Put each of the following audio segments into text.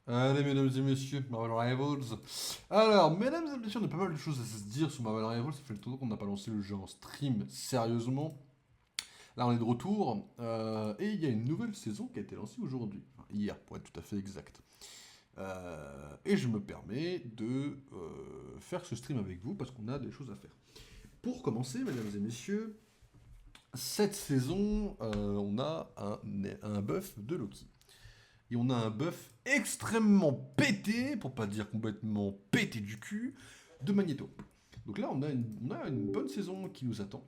Allez, mesdames et messieurs, Marvel Rivals. Alors, mesdames et messieurs, on a pas mal de choses à se dire sur Marvel Rivals. Ça fait le temps qu'on n'a pas lancé le jeu en stream sérieusement. Là, on est de retour. Et il y a une nouvelle saison qui a été lancée aujourd'hui. Enfin, hier, pour être tout à fait exact. Et je me permets de faire ce stream avec vous parce qu'on a des choses à faire. Pour commencer, mesdames et messieurs, cette saison, on a un buff de Loki. Et on a un buff extrêmement pété, pour pas dire complètement pété du cul, de Magneto. Donc là, on a une bonne saison qui nous attend.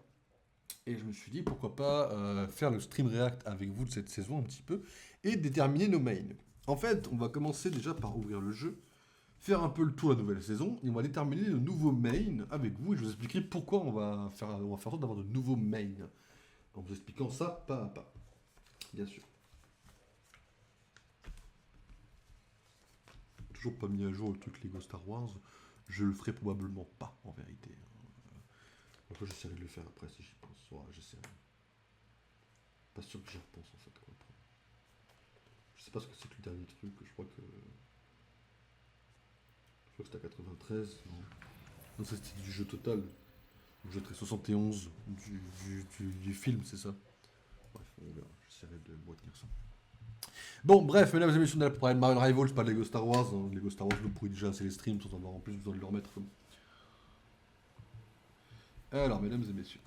Et je me suis dit, pourquoi pas faire le stream react avec vous de cette saison un petit peu, et déterminer nos mains. En fait, on va commencer déjà par ouvrir le jeu, faire un peu le tour de la nouvelle saison, et on va déterminer le nouveau main avec vous, et je vous expliquerai pourquoi on va faire sorte d'avoir de nouveaux mains. En vous expliquant ça pas à pas, bien sûr. Toujours pas mis à jour le truc Lego Star Wars. Je le ferai probablement pas, en vérité. Après, j'essaierai de le faire après si j'y pense. Ouais, j'essaierai. Pas sûr que j'y repense en fait. Quoi, après. Je sais pas ce que c'est que le dernier truc. Je crois que c'était à 93. Non, non ça c'était du jeu total. Le jeu très 71 du film, c'est ça. Bref, on verra. J'essaierai de me retenir ça. Bon, bref, mesdames et messieurs, on a pour parler de Marvel Rivals, pas de Lego Star Wars. Hein. Lego Star Wars, vous pouvez déjà assez les streams sans avoir en plus besoin de le remettre. Alors, mesdames et messieurs.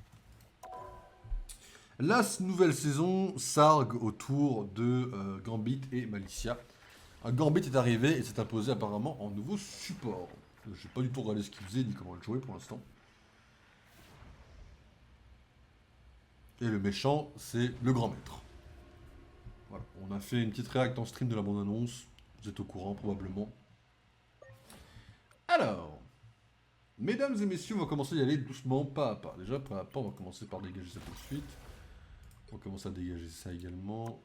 La nouvelle saison s'argue autour de Gambit et Malicia. Gambit est arrivé et s'est imposé apparemment en nouveau support. J'ai pas du tout regardé ce qu'il faisait ni comment le jouer pour l'instant. Et le méchant, c'est le grand maître. Voilà. On a fait une petite réact en stream de la bande-annonce. Vous êtes au courant probablement. Alors, mesdames et messieurs, on va commencer à y aller doucement, pas à pas. Déjà, pas à pas, on va commencer par dégager ça tout de suite. On va commencer à dégager ça également.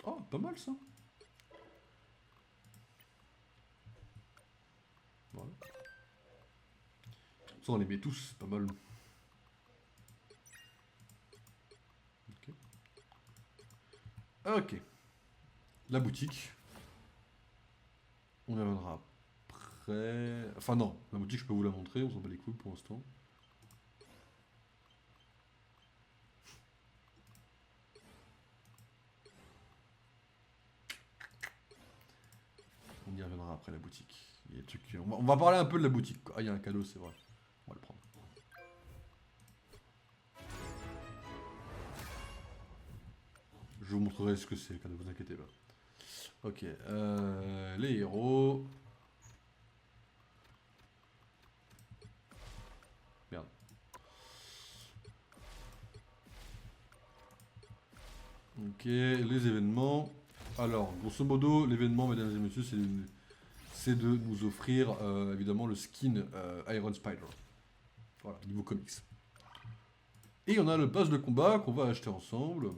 Oh, pas mal ça. Voilà. Ça, on les met tous, c'est pas mal. Ok. Ok. La boutique. On y reviendra après. Enfin non, la boutique je peux vous la montrer, on s'en bat les couilles pour l'instant. On y reviendra après la boutique. Il y a des trucs... on va parler un peu de la boutique. Quoi. Ah, il y a un cadeau, c'est vrai. On va le prendre. Je vous montrerai ce que c'est le cadeau, vous inquiétez pas. Ok, les héros. Merde. Ok, les événements. Alors, grosso modo, l'événement, mesdames et messieurs, c'est de nous offrir évidemment le skin Iron Spider. Voilà, niveau comics. Et on a le pass de combat qu'on va acheter ensemble.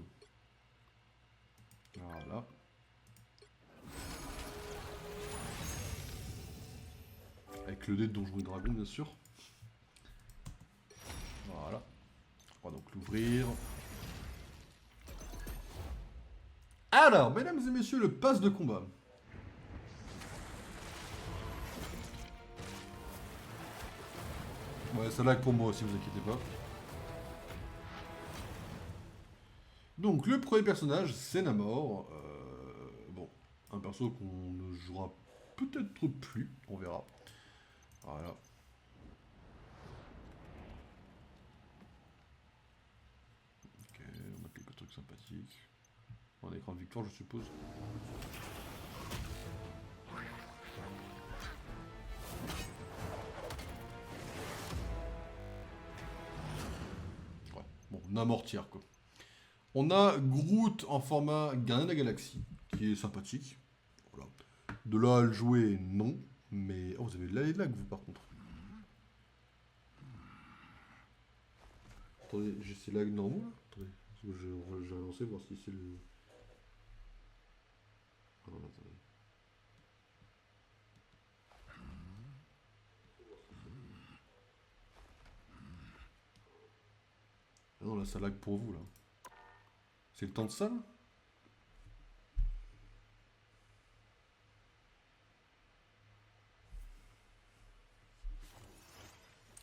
Voilà. Avec le dé de Donjons et Dragons, bien sûr. Voilà. On va donc l'ouvrir. Alors, mesdames et messieurs, le pass de combat. Ouais, ça lag pour moi aussi, vous inquiétez pas. Donc, le premier personnage, c'est Namor. Bon, un perso qu'on ne jouera peut-être plus, on verra. Voilà. Ok, on a quelques trucs sympathiques. Un écran de victoire, je suppose. Ouais, bon, Namor tiers, quoi. On a Groot en format Gardien de la Galaxie, qui est sympathique. Voilà. De là à le jouer, non. Mais. Oh, vous avez de la lag, vous, par contre. Attendez, c'est lag normal là. Attendez. Parce que je vais relancer, voir si c'est le. Ah non, attendez. Ah non, là, ça lag pour vous, là. C'est le temps de ça, là?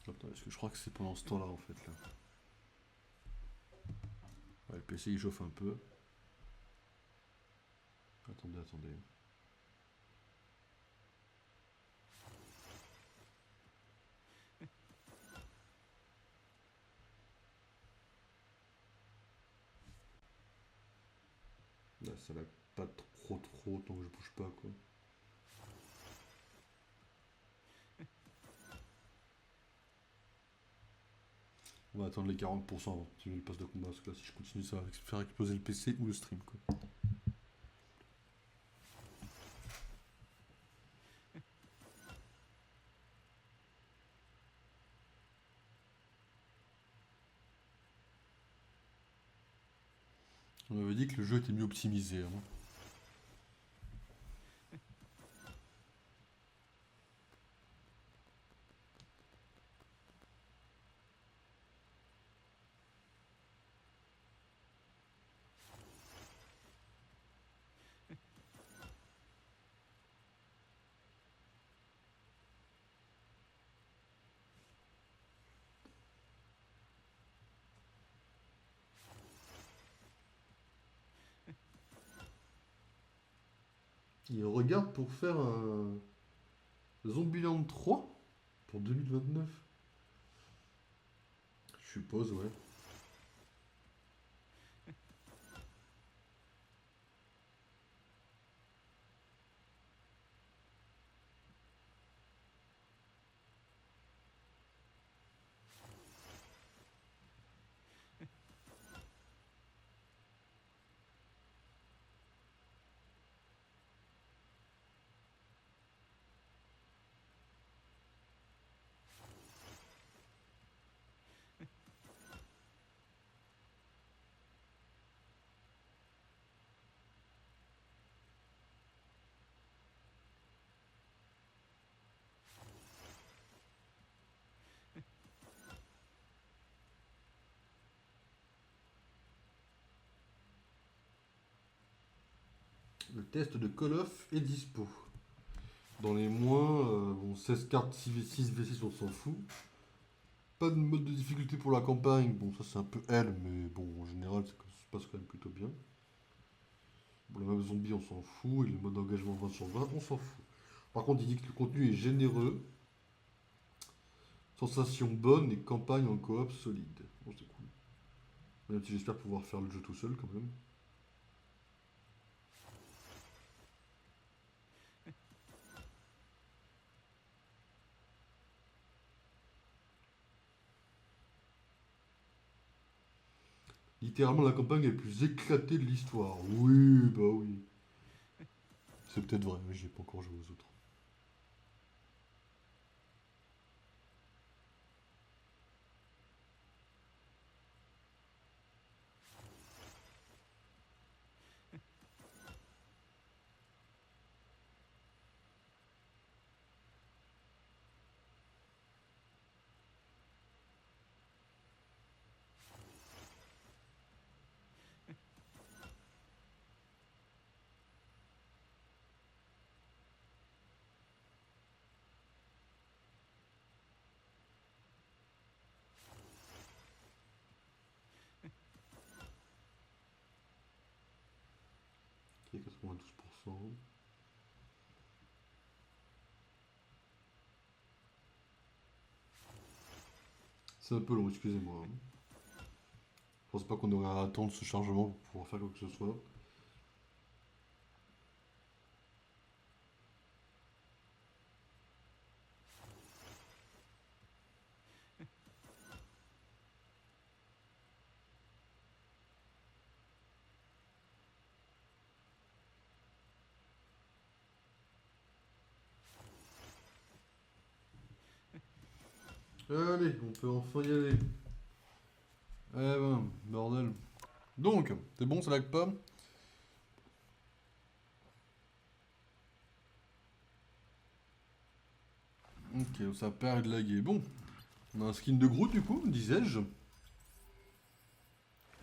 Attends, est-ce que je crois que c'est pendant ce temps-là, en fait, là? Ouais, le PC, il chauffe un peu. Attendez, attendez. Là, ça lag pas trop tant que je bouge pas, quoi. On va attendre les 40% avant de continuer le pass de combat, parce que là, si je continue, ça va faire exploser le PC ou le stream, quoi. On m'avait dit que le jeu était mieux optimisé, hein. Il regarde pour faire un Zombieland 3 pour 2029. Je suppose, ouais. Le test de Call of est dispo. Dans les moins, bon, 16 cartes 6 V6, on s'en fout. Pas de mode de difficulté pour la campagne. Bon, ça c'est un peu L, mais bon, en général, ça se passe quand même plutôt bien. Bon, les mêmes zombies, on s'en fout. Et le mode d'engagement 20 sur 20, on s'en fout. Par contre, il dit que le contenu est généreux. Sensation bonne et campagne en coop solide. Bon, c'est cool. Même si j'espère pouvoir faire le jeu tout seul quand même. Littéralement, la campagne est plus éclatée de l'histoire. Oui, bah oui. C'est peut-être vrai, mais j'ai pas encore joué aux autres. Qui est 92%. C'est un peu long, excusez-moi, hein. Je pense pas qu'on aurait à attendre ce chargement pour pouvoir faire quoi que ce soit. Allez, on peut enfin y aller. Eh ben, bordel. Donc, c'est bon, ça lag pas? Ok, ça perd de laguer. Bon, on a un skin de Groot du coup, disais-je.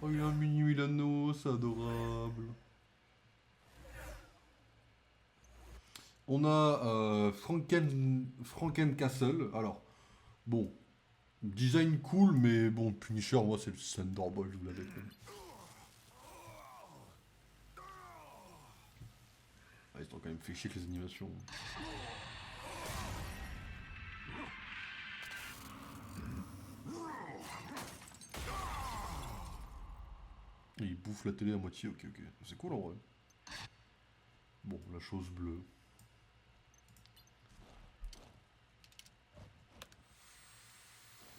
Oh, il a un mini Milano, c'est adorable. On a Franken Castle. Alors, bon, design cool, mais bon, Punisher, moi, c'est le Thunderbolt, je vous l'avais dit. Ah, ils ont quand même fait chier avec les animations. Et il bouffe la télé à moitié, ok, ok. C'est cool en vrai. Bon, la chose bleue.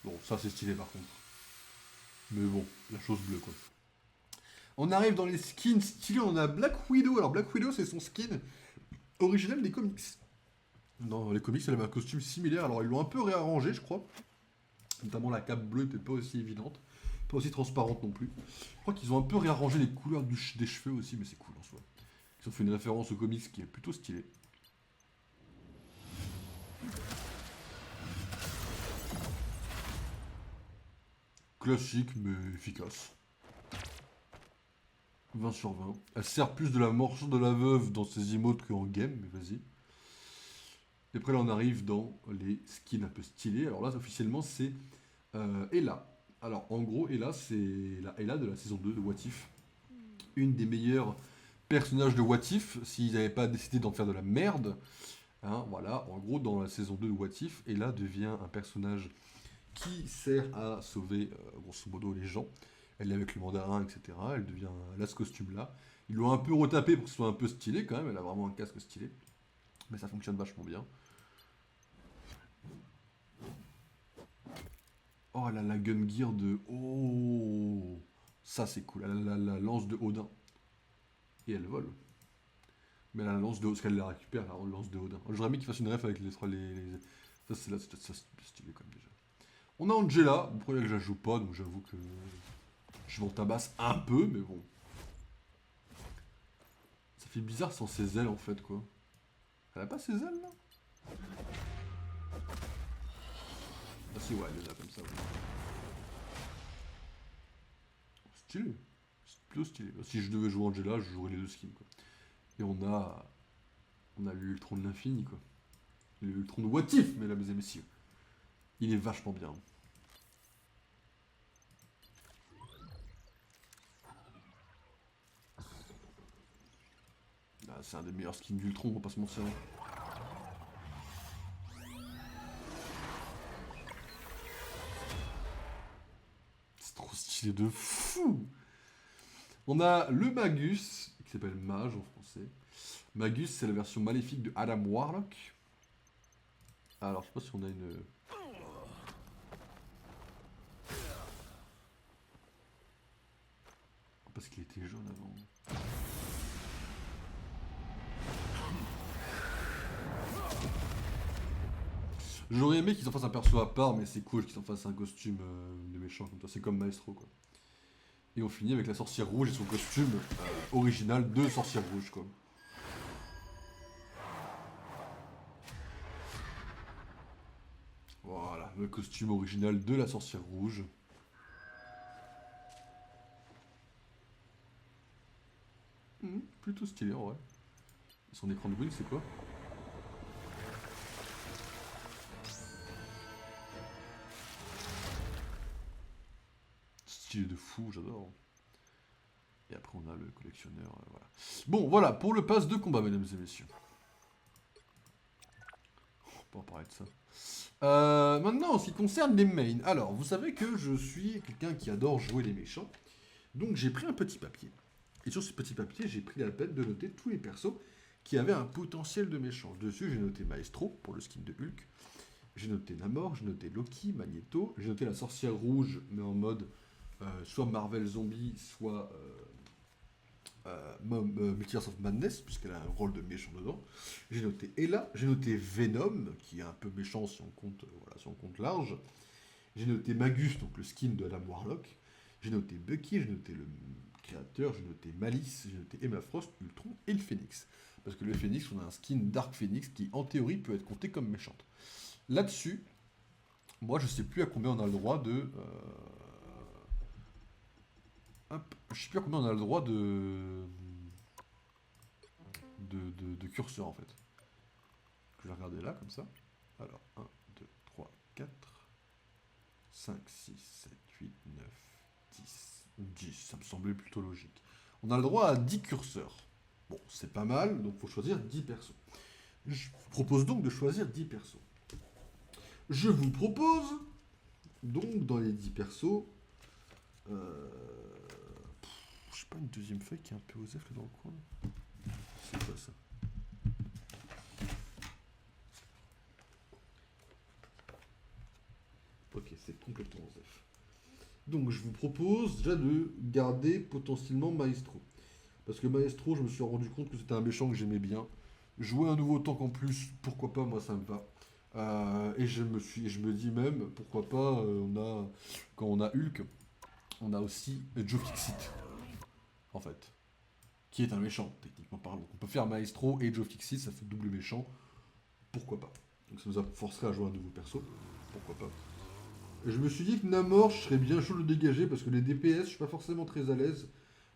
Bon, ça c'est stylé par contre. Mais bon, la chose bleue quoi. On arrive dans les skins stylés, on a Black Widow. Alors Black Widow c'est son skin original des comics. Dans les comics elle avait un costume similaire, alors ils l'ont un peu réarrangé je crois. Notamment la cape bleue n'était pas aussi évidente. Pas aussi transparente non plus. Je crois qu'ils ont un peu réarrangé les couleurs des cheveux aussi, mais c'est cool en soi. Ils ont fait une référence aux comics qui est plutôt stylée. Classique mais efficace. 20 sur 20. Elle sert plus de la morsure de la veuve dans ses emotes qu'en game, mais vas-y. Et après là on arrive dans les skins un peu stylés. Alors là officiellement c'est Ella. Alors en gros Ella c'est la Ella de la saison 2 de What If. Une des meilleures personnages de What If s'ils n'avaient pas décidé d'en faire de la merde. Hein, voilà, en gros dans la saison 2 de What If, Ella devient un personnage qui sert à sauver grosso modo les gens. Elle est avec le mandarin, etc. Elle a ce costume-là. Ils l'ont un peu retapé pour que ce soit un peu stylé quand même. Elle a vraiment un casque stylé. Mais ça fonctionne vachement bien. Oh, elle a la gun gear de... Oh, ça c'est cool. Elle a la lance de Odin. Et elle vole. Mais elle a la lance de... Parce qu'elle la récupère, la lance de Odin. J'aurais aimé qu'il fasse une ref avec Ça c'est là, c'est stylé quand même déjà. On a Angela. Le problème est que je la joue pas, donc j'avoue que... Je m'en tabasse un peu, mais bon. Ça fait bizarre sans ses ailes en fait quoi. Elle a pas ses ailes là? Ah si ouais, elle les a comme ça. Ouais. Stylé. C'est plutôt stylé. Si je devais jouer Angela, je jouerais les deux skins quoi. Et on a. On a l'Ultron de l'infini quoi. L'Ultron de What If, mesdames et messieurs. Il est vachement bien. Ah, c'est un des meilleurs skins d'Ultron, on va pas se mentir. C'est trop stylé de fou. On a le Magus, qui s'appelle Mage en français. Magus, c'est la version maléfique de Adam Warlock. Alors, je sais pas si on a une... Parce qu'il était jaune avant. J'aurais aimé qu'ils en fassent un perso à part, mais c'est cool qu'ils en fassent un costume de méchant comme ça. C'est comme Maestro quoi. Et on finit avec la sorcière rouge et son costume original de sorcière rouge quoi. Voilà, le costume original de la sorcière rouge. Plutôt stylé en vrai. Son écran de bruit, c'est quoi? Stylé de fou, j'adore. Et après on a le collectionneur, voilà. Bon, voilà, pour le pass de combat, mesdames et messieurs. On peut en parler de ça. Maintenant, en ce qui concerne les mains. Alors, vous savez que je suis quelqu'un qui adore jouer les méchants. Donc j'ai pris un petit papier. Et sur ce petit papier, j'ai pris la peine de noter tous les persos qui avaient un potentiel de méchant. Dessus, j'ai noté Maestro pour le skin de Hulk. J'ai noté Namor, j'ai noté Loki, Magneto. J'ai noté la sorcière rouge, mais en mode soit Marvel Zombie, soit Multiverse of Madness, puisqu'elle a un rôle de méchant dedans. J'ai noté Ella, j'ai noté Venom, qui est un peu méchant si on compte, voilà, si on compte large. J'ai noté Magus, donc le skin de Adam Warlock. J'ai noté Bucky, j'ai noté le créateur, j'ai noté Malice, j'ai noté Emma Frost, Ultron et le Phoenix. Parce que le Phoenix, on a un skin Dark Phoenix qui, en théorie, peut être compté comme méchante. Là-dessus, moi, je sais plus à combien on a le droit Hop, je sais plus à combien on a le droit de curseur en fait. Je vais regarder là comme ça. Alors, 1, 2, 3, 4, 5, 6, 7, 8, 9, 10. 10, ça me semblait plutôt logique. On a le droit à 10 curseurs. Bon, c'est pas mal, donc il faut choisir 10 persos. Je vous propose donc de choisir 10 persos. Je vous propose, donc, dans les 10 persos, je sais pas, une deuxième feuille qui est un peu osef là dans le coin. C'est quoi ça? Ok, c'est complètement osef. Donc, je vous propose déjà de garder potentiellement Maestro. Parce que Maestro, je me suis rendu compte que c'était un méchant que j'aimais bien. Jouer un nouveau tank en plus, pourquoi pas, moi ça me va. Et je me dis même, pourquoi pas, quand on a Hulk, on a aussi Joe Fixit, en fait, qui est un méchant, techniquement parlant. On peut faire Maestro et Joe Fixit, ça fait double méchant, pourquoi pas. Donc ça nous a forcé à jouer un nouveau perso, pourquoi pas. Et je me suis dit que Namor, je serais bien chaud de le dégager, parce que les DPS, je suis pas forcément très à l'aise.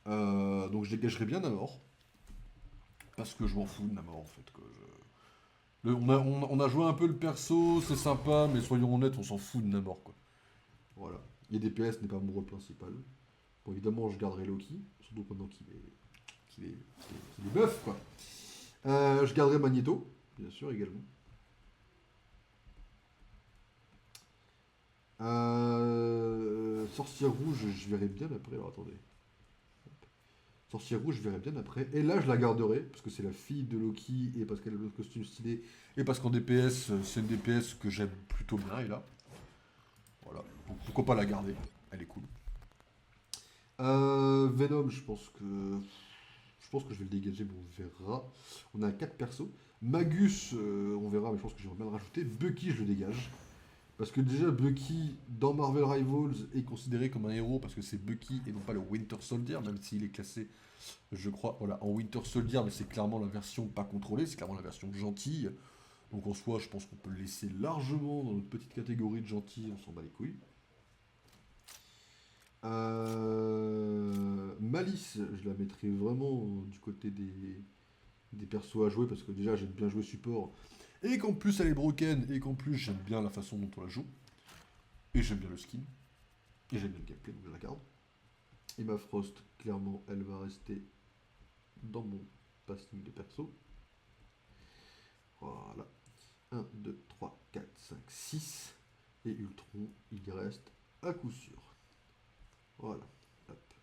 Donc je dégagerais bien Namor, parce que je m'en fous de Namor, en fait. On a joué un peu le perso, c'est sympa, mais soyons honnêtes, on s'en fout de Namor, quoi. Voilà. Les DPS n'est pas mon rôle principal. Bon, évidemment, je garderai Loki, surtout pendant qu'il est buff, quoi. Je garderai Magneto, bien sûr, également. Sorcière rouge, je verrai bien après. Alors attendez. Sorcière rouge, je verrai bien après. Et là, je la garderai, parce que c'est la fille de Loki, et parce qu'elle a le costume stylé, et parce qu'en DPS, c'est une DPS que j'aime plutôt bien, et là. Voilà. Donc, pourquoi pas la garder? Elle est cool. Venom, je pense que je vais le dégager, mais on verra. On a 4 persos. Magus, on verra, mais je pense que j'aimerais bien le rajouter. Bucky, je le dégage. Parce que déjà, Bucky, dans Marvel Rivals, est considéré comme un héros parce que c'est Bucky et non pas le Winter Soldier, même s'il est classé, je crois, voilà, en Winter Soldier, mais c'est clairement la version pas contrôlée, c'est clairement la version gentille. Donc en soi, je pense qu'on peut le laisser largement dans notre petite catégorie de gentil, on s'en bat les couilles. Malice, je la mettrai vraiment du côté des persos à jouer parce que déjà j'aime bien jouer support et qu'en plus elle est broken et qu'en plus j'aime bien la façon dont on la joue et j'aime bien le skin et j'aime bien le gameplay donc je la garde. Et ma Frost, clairement, elle va rester dans mon passing de perso. Voilà. 1, 2, 3, 4, 5, 6. Et Ultron, il y reste à coup sûr. Voilà. Hop.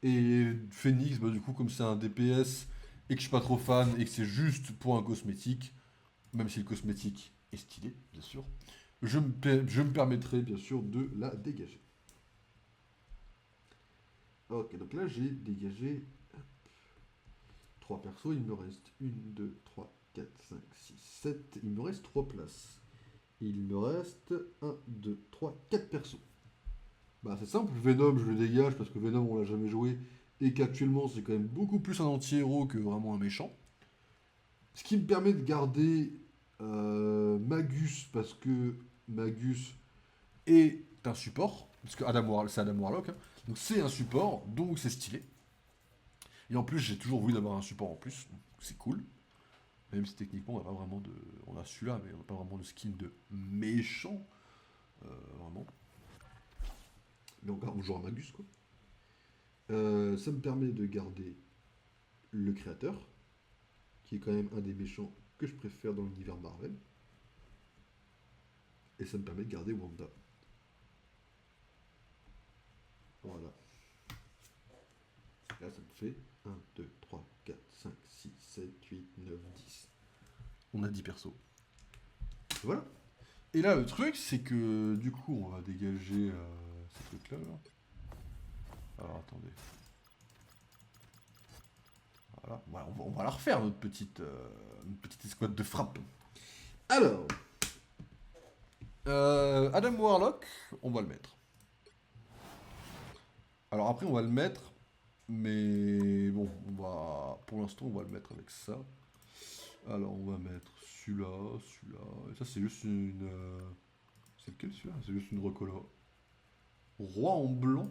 Et Phoenix, bah, du coup, comme c'est un DPS et que je suis pas trop fan et que c'est juste pour un cosmétique, même si le cosmétique est stylé, bien sûr, je me permettrai bien sûr de la dégager. Ok, donc là j'ai dégagé 3 persos, il me reste 1, 2, 3, 4, 5, 6, 7, il me reste 3 places. Il me reste 1, 2, 3, 4 persos. Bah c'est simple, Venom je le dégage parce que Venom on l'a jamais joué et qu'actuellement c'est quand même beaucoup plus un anti-héros que vraiment un méchant. Ce qui me permet de garder Magus parce que Magus est un support, parce que c'est Adam Warlock, hein. Donc c'est un support, donc c'est stylé. Et en plus j'ai toujours voulu d'avoir un support en plus, donc c'est cool. Même si techniquement on n'a pas vraiment de. On a celui-là, mais on n'a pas vraiment de skin de méchant. Vraiment. Mais on joue un Magus quoi. Ça me permet de garder le créateur, qui est quand même un des méchants que je préfère dans l'univers Marvel. Et ça me permet de garder Wanda. Voilà. Là, ça me fait 1, 2, 3, 4, 5, 6, 7, 8, 9, 10. On a 10 persos. Voilà. Et là, le truc, c'est que du coup, on va dégager ces trucs-là. Là. Alors, attendez. Voilà, on va la refaire, notre petite escouade de frappe. Alors, Adam Warlock, on va le mettre. Alors après, on va le mettre, mais bon, pour l'instant, on va le mettre avec ça. Alors, on va mettre celui-là, celui-là. Et ça, c'est juste une. C'est lequel celui-là? C'est juste une recolore. Roi en blanc.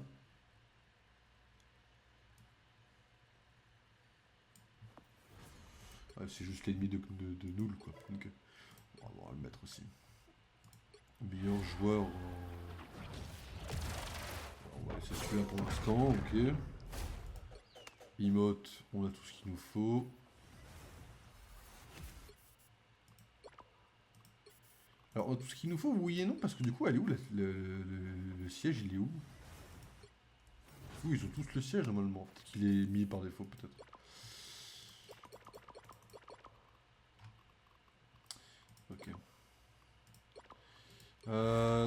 Ouais, c'est juste l'ennemi de Null, quoi. Ok. On va le mettre aussi. Meilleur joueur. On va laisser celui-là pour l'instant, ok. Emote, on a tout ce qu'il nous faut. Alors, tout ce qu'il nous faut, oui et non, parce que du coup, elle est où le siège, il est où? Oui, ils ont tous le siège normalement. Peut-être qu'il est mis par défaut, peut-être. Ok.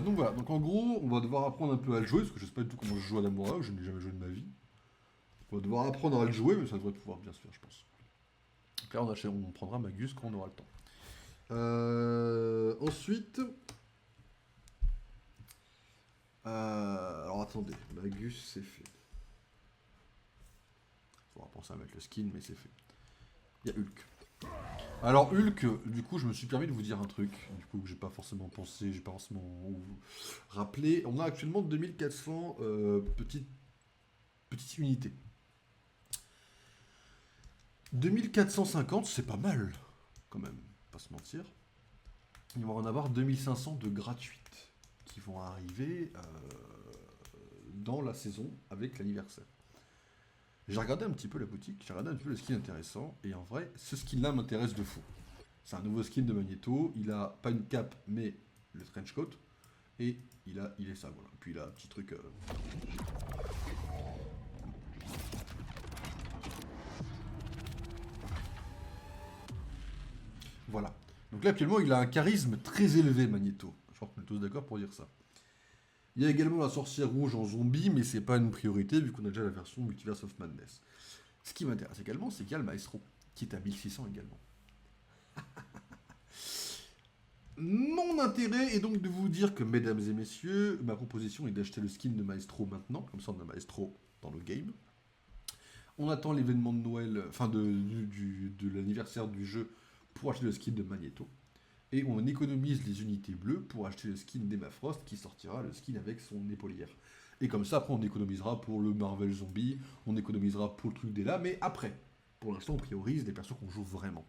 Donc voilà, donc en gros, on va devoir apprendre un peu à le jouer, parce que je sais pas du tout comment je joue à Namora, je n'ai jamais joué de ma vie. On va devoir apprendre à le jouer, mais ça devrait pouvoir bien se faire, je pense. Après, on prendra Magus quand on aura le temps. Ensuite... alors attendez, Magus c'est fait. On va penser à mettre le skin, mais c'est fait. Il y a Hulk. Alors Hulk, du coup, je me suis permis de vous dire un truc, du coup, que j'ai pas forcément pensé, j'ai pas forcément rappelé. On a actuellement 2400 petites unités. 2450, c'est pas mal, quand même, pas se mentir. Il va en avoir 2500 de gratuites qui vont arriver dans la saison avec l'anniversaire. J'ai regardé un petit peu la boutique, j'ai regardé un petit peu le skin intéressant, et en vrai, ce skin-là m'intéresse de fou. C'est un nouveau skin de Magneto, il a pas une cape, mais le trench coat, et il est ça, voilà. Puis il a un petit truc... Voilà. Donc là, actuellement, il a un charisme très élevé, Magneto. Je crois qu'on est tous d'accord pour dire ça. Il y a également la sorcière rouge en zombie, mais c'est pas une priorité, vu qu'on a déjà la version Multiverse of Madness. Ce qui m'intéresse également, c'est qu'il y a le Maestro, qui est à 1600 également. Mon intérêt est donc de vous dire que, mesdames et messieurs, ma proposition est d'acheter le skin de Maestro maintenant, comme ça on a Maestro dans le game. On attend l'événement de Noël, enfin de l'anniversaire du jeu pour acheter le skin de Magneto. Et on économise les unités bleues pour acheter le skin d'Emma Frost qui sortira le skin avec son épaulière. Et comme ça, après, on économisera pour le Marvel Zombie, on économisera pour le truc d'Ella, mais après. Pour l'instant, on priorise les persos qu'on joue vraiment.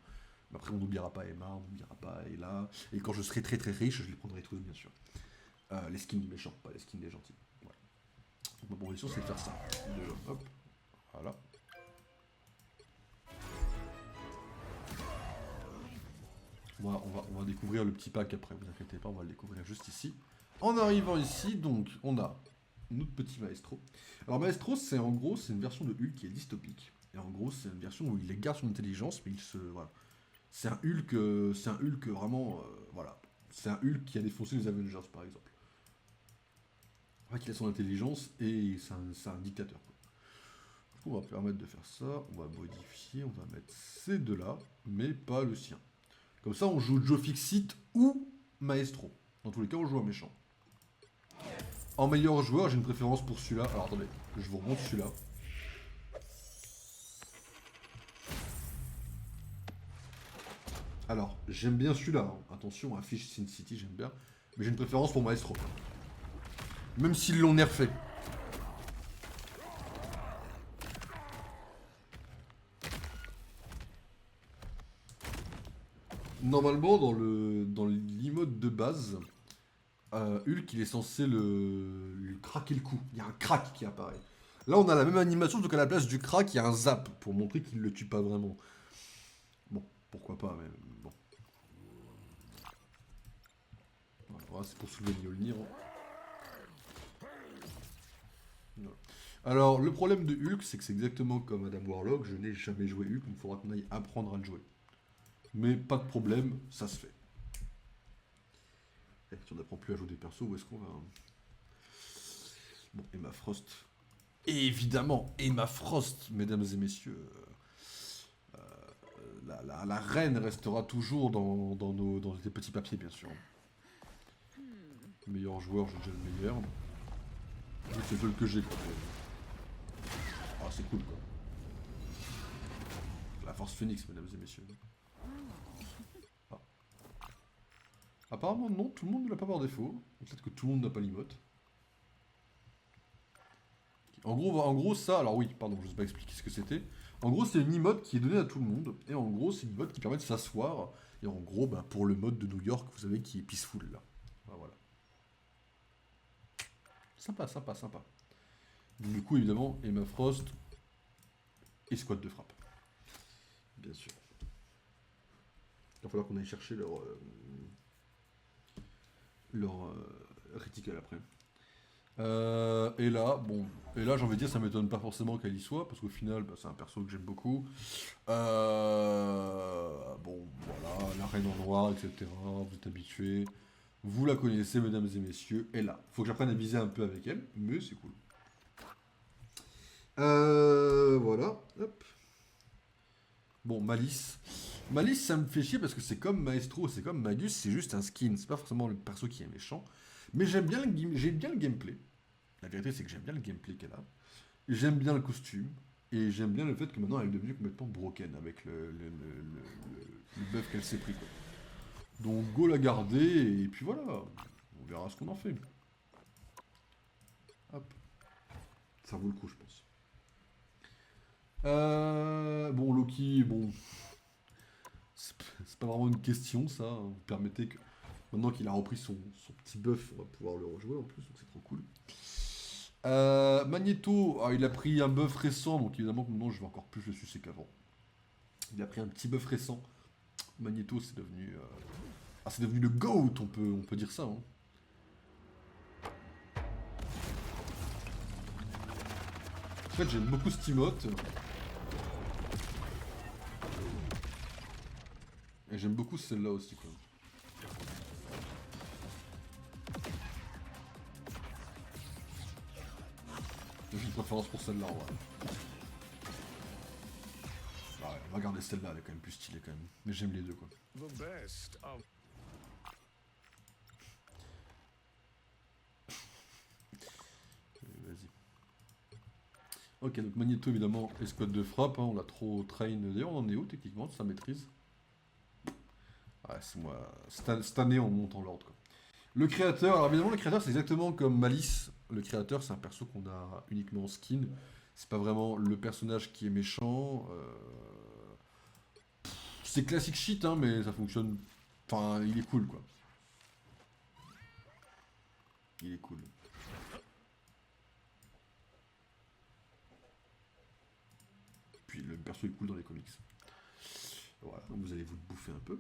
Mais après, on n'oubliera pas Emma, on n'oubliera pas Ella. Et quand je serai très très riche, je les prendrai tous, bien sûr. Les skins des méchants, pas les skins des gentils. Voilà. Donc, ma proposition, c'est de faire ça. Hop, voilà. On va découvrir le petit pack après, vous inquiétez pas, on va le découvrir juste ici. En arrivant ici, donc, on a notre petit Maestro. Alors Maestro, c'est en gros, c'est une version de Hulk qui est dystopique. Et en gros, c'est une version où il garde son intelligence, mais il se... Voilà. C'est un Hulk vraiment... voilà. C'est un Hulk qui a défoncé les Avengers, par exemple. En fait, il a son intelligence et c'est un dictateur, quoi. Du coup, on va permettre de faire ça, on va modifier, on va mettre ces deux-là, mais pas le sien. Comme ça, on joue Joe Fixit ou Maestro. Dans tous les cas, on joue un méchant. En meilleur joueur, j'ai une préférence pour celui-là. Alors attendez, je vous remonte celui-là. Alors, j'aime bien celui-là. Hein. Attention, affiche Sin City, j'aime bien. Mais j'ai une préférence pour Maestro. Même s'ils l'ont nerfé. Normalement, dans l'emote de base, Hulk, il est censé lui craquer le cou. Il y a un crack qui apparaît. Là, on a la même animation, sauf qu'à la place du crack, il y a un zap, pour montrer qu'il ne le tue pas vraiment. Bon, pourquoi pas, mais bon. Voilà, c'est pour soulever Mjolnir. Voilà. Alors, le problème de Hulk, c'est que c'est exactement comme Adam Warlock, je n'ai jamais joué Hulk, il faudra qu'on aille apprendre à le jouer. Mais pas de problème, ça se fait. Et si on n'apprend plus à jouer des persos, où est-ce qu'on va? Bon, Emma Frost. Et évidemment, Emma Frost, mesdames et messieurs. La reine restera toujours dans les petits papiers, bien sûr. Meilleur joueur, j'ai déjà le meilleur. C'est le que j'ai, quoi. Ah, c'est cool, quoi. La force phoenix, mesdames et messieurs. Ah. Apparemment, non, tout le monde ne l'a pas par défaut. Peut-être que tout le monde n'a pas l'emote. En gros, ça, alors oui, pardon, je ne sais pas expliquer ce que c'était. En gros, c'est une emote qui est donnée à tout le monde. Et en gros, c'est une emote qui permet de s'asseoir. Et en gros, bah, pour le mode de New York, vous savez, qui est peaceful, là. Ah, voilà. Sympa, sympa, sympa. Donc, du coup, évidemment, Emma Frost et Squad de frappe. Bien sûr. Il va falloir qu'on aille chercher leur réticule après. Et là, bon, et là j'ai envie de dire, ça m'étonne pas forcément qu'elle y soit, parce qu'au final, bah, c'est un perso que j'aime beaucoup. Bon, voilà, la reine en noir, etc. Vous êtes habitués. Vous la connaissez, mesdames et messieurs. Et là, faut que j'apprenne à viser un peu avec elle, mais c'est cool. Voilà, hop. Bon, Malice. Malice, ça me fait chier parce que c'est comme Maestro, c'est comme Magus, c'est juste un skin. C'est pas forcément le perso qui est méchant. Mais j'aime bien le gameplay. La vérité, c'est que j'aime bien le gameplay qu'elle a. J'aime bien le costume. Et j'aime bien le fait que maintenant elle est devenue complètement broken avec le buff qu'elle s'est pris, quoi. Donc go la garder et puis voilà. On verra ce qu'on en fait. Hop. Ça vaut le coup, je pense. Bon, Loki, bon. C'est pas vraiment une question, ça. Vous permettez que. Maintenant qu'il a repris son petit buff, on va pouvoir le rejouer en plus, donc c'est trop cool. Magneto, il a pris un buff récent, donc évidemment que maintenant je vais encore plus le sucer qu'avant. Il a pris un petit buff récent. Magneto, c'est devenu. C'est devenu le GOAT, on peut dire ça. Hein. En fait, j'aime beaucoup cette emote. Et j'aime beaucoup celle-là aussi, quoi. J'ai une préférence pour celle-là, ouais. Ah ouais, on va garder celle-là, elle est quand même plus stylée, quand même. Mais j'aime les deux, quoi. Vas-y. Ok, donc Magneto, évidemment, escouade de frappe, hein, on l'a trop train. D'ailleurs, on en est où, techniquement, de sa maîtrise? Ouais, c'est moi. Cette année, on monte en l'ordre, quoi. Le créateur, alors évidemment, le créateur, c'est exactement comme Malice. Le créateur, c'est un perso qu'on a uniquement en skin. C'est pas vraiment le personnage qui est méchant. C'est classique shit, hein, mais ça fonctionne. Enfin, il est cool, quoi. Il est cool. Puis le perso est cool dans les comics. Voilà, donc vous allez vous le bouffer un peu.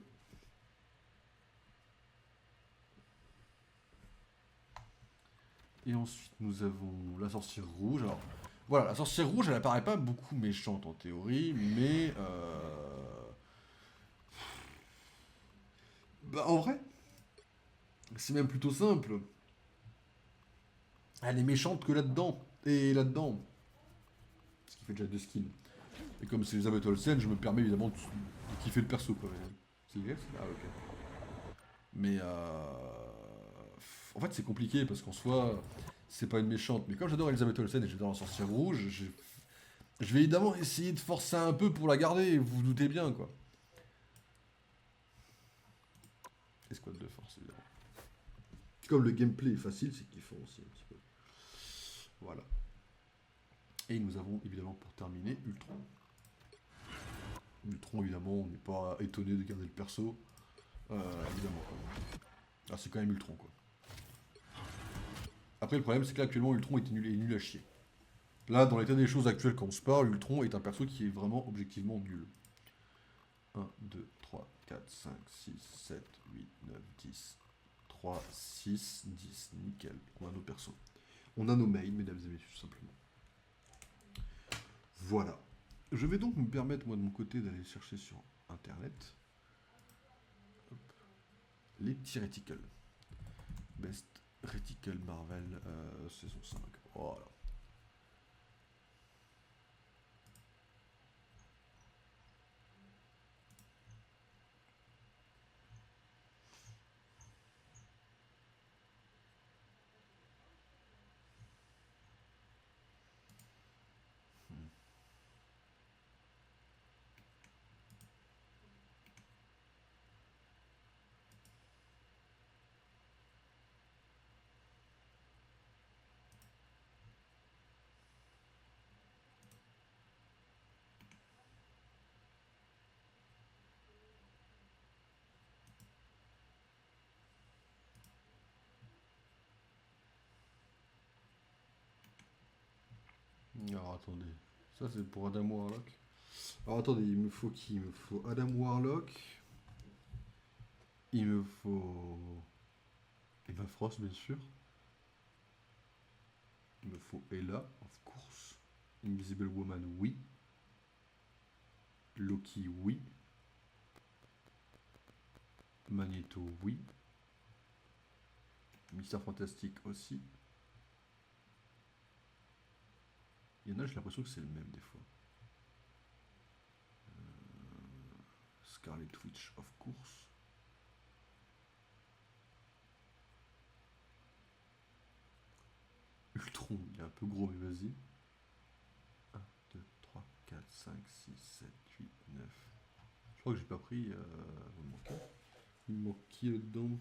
Et ensuite, nous avons la sorcière rouge. Alors, voilà, la sorcière rouge, elle apparaît pas beaucoup méchante en théorie, mais. Bah, en vrai, c'est même plutôt simple. Elle est méchante que là-dedans. Et là-dedans. Ce qui fait déjà deux skins. Et comme c'est Elizabeth Olsen, je me permets évidemment de kiffer le perso, quoi. C'est yes. Ah, ok. Mais. En fait, c'est compliqué parce qu'en soi, c'est pas une méchante. Mais comme j'adore Elizabeth Olsen et j'adore la sorcière rouge, je vais évidemment essayer de forcer un peu pour la garder, vous vous doutez bien, quoi. Escouade de force, évidemment. Comme le gameplay est facile, c'est qu'ils font aussi un petit peu. Voilà. Et nous avons évidemment pour terminer Ultron. Ultron, évidemment, on n'est pas étonné de garder le perso. Évidemment, quoi. Ah, c'est quand même Ultron, quoi. Après, le problème, c'est que là, actuellement, Ultron est nul à chier. Là, dans l'état des choses actuelles, quand on se parle, Ultron est un perso qui est vraiment objectivement nul. 1, 2, 3, 4, 5, 6, 7, 8, 9, 10. 3, 6, 10. Nickel. On a nos persos. On a nos mails, mesdames et messieurs, tout simplement. Voilà. Je vais donc me permettre, moi, de mon côté, d'aller chercher sur Internet hop, les petits reticles. Best Reticle Marvel saison 5. Voilà. Alors attendez. Ça c'est pour Adam Warlock. Alors attendez, il me faut qui? Il me faut Adam Warlock. Il me faut Eva Frost, bien sûr. Il me faut Ella, of course. Invisible Woman, oui. Loki, oui. Magneto, oui. Mystère Fantastique aussi. Il y en a, j'ai l'impression que c'est le même des fois. Scarlet Witch, of course. Ultron, il est un peu gros, mais vas-y. 1, 2, 3, 4, 5, 6, 7, 8, 9. Je crois que j'ai pas pris. Vous me manquez. Il me manque qui là-dedans?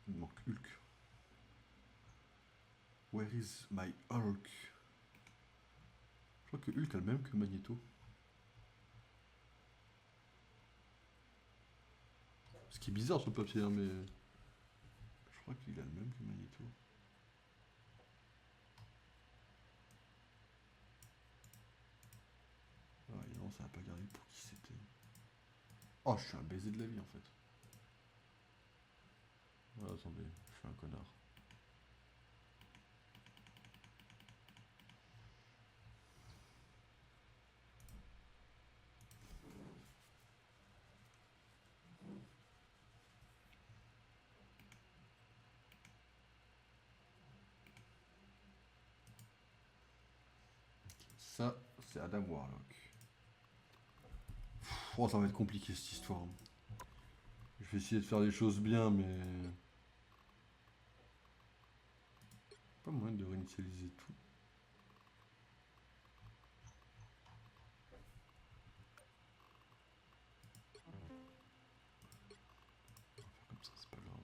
Il me manque Hulk. Where is my Hulk? Je crois que Hulk a le même que Magneto. Ce qui est bizarre sur le papier, hein, mais. Je crois qu'il a le même que Magneto. Ah, et non, ça n'a pas gardé pour qui c'était. Oh, je suis un baiser de la vie en fait. Ah, attendez, je suis un connard. Ça, c'est Adam Warlock. Oh, ça va être compliqué cette histoire. Je vais essayer de faire des choses bien, mais. Pas moyen de réinitialiser tout. Comme ça, c'est pas grave.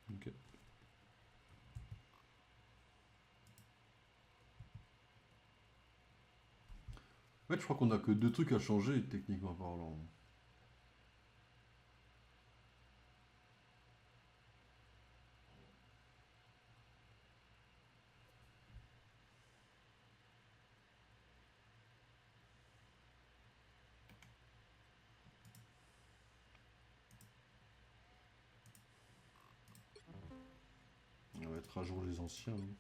Ok. En fait, je crois qu'on a que deux trucs à changer, techniquement parlant. On va mettre à jour les anciens. Hein.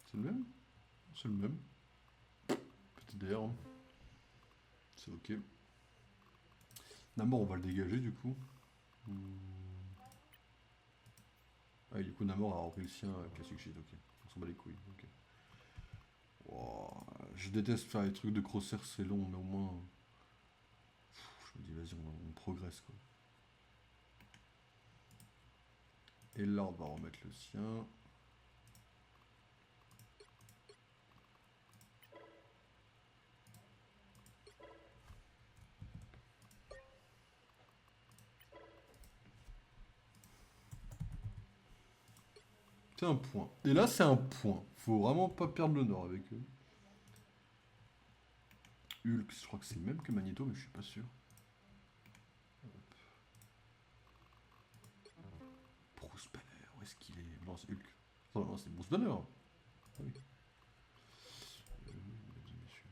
C'est le même? C'est le même. Petit d'air. Hein. C'est ok. Namor, on va le dégager du coup. Ah, et du coup, Namor a repris le sien classique shit, ok. On s'en bat les couilles, ok. Wow. Je déteste faire les trucs de crosshair, c'est long, mais au moins. Je me dis, vas-y, on progresse quoi. Et là, on va remettre le sien. C'est un point. Et là, c'est un point. Faut vraiment pas perdre le nord avec eux. Hulk, je crois que c'est le même que Magneto, mais je suis pas sûr. Bruce Banner, où est-ce qu'il est? Non, c'est Hulk. Oh, non, c'est Bruce Banner. Ah oui. Mesdames et messieurs.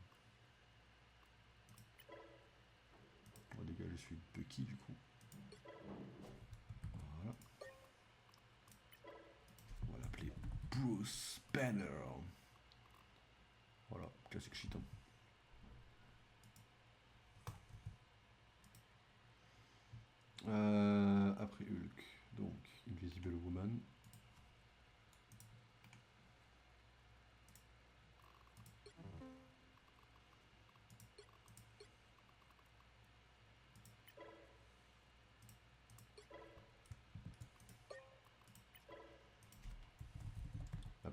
On va dégager celui de Bucky, du coup. Voilà. On va l'appeler Bruce Banner. Voilà, classique shit. Hein. Après Hulk, donc Invisible Woman.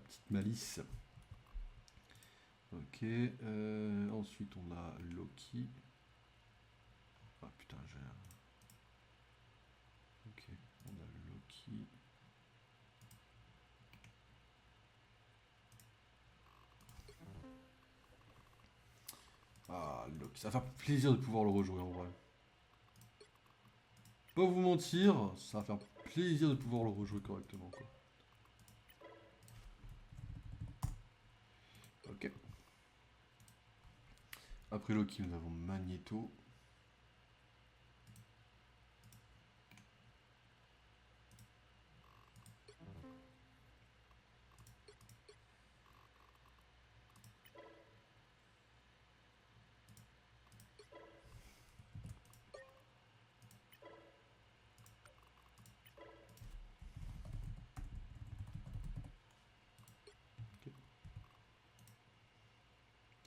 petite malice. Ok. Ensuite, on a Loki. Ah putain, j'ai... Ok, on a Loki. Ah, Loki. Ça va faire plaisir de pouvoir le rejouer en vrai. Pas vous mentir, ça va faire plaisir de pouvoir le rejouer correctement, quoi. Ok. Après Loki, nous avons Magneto. Ok.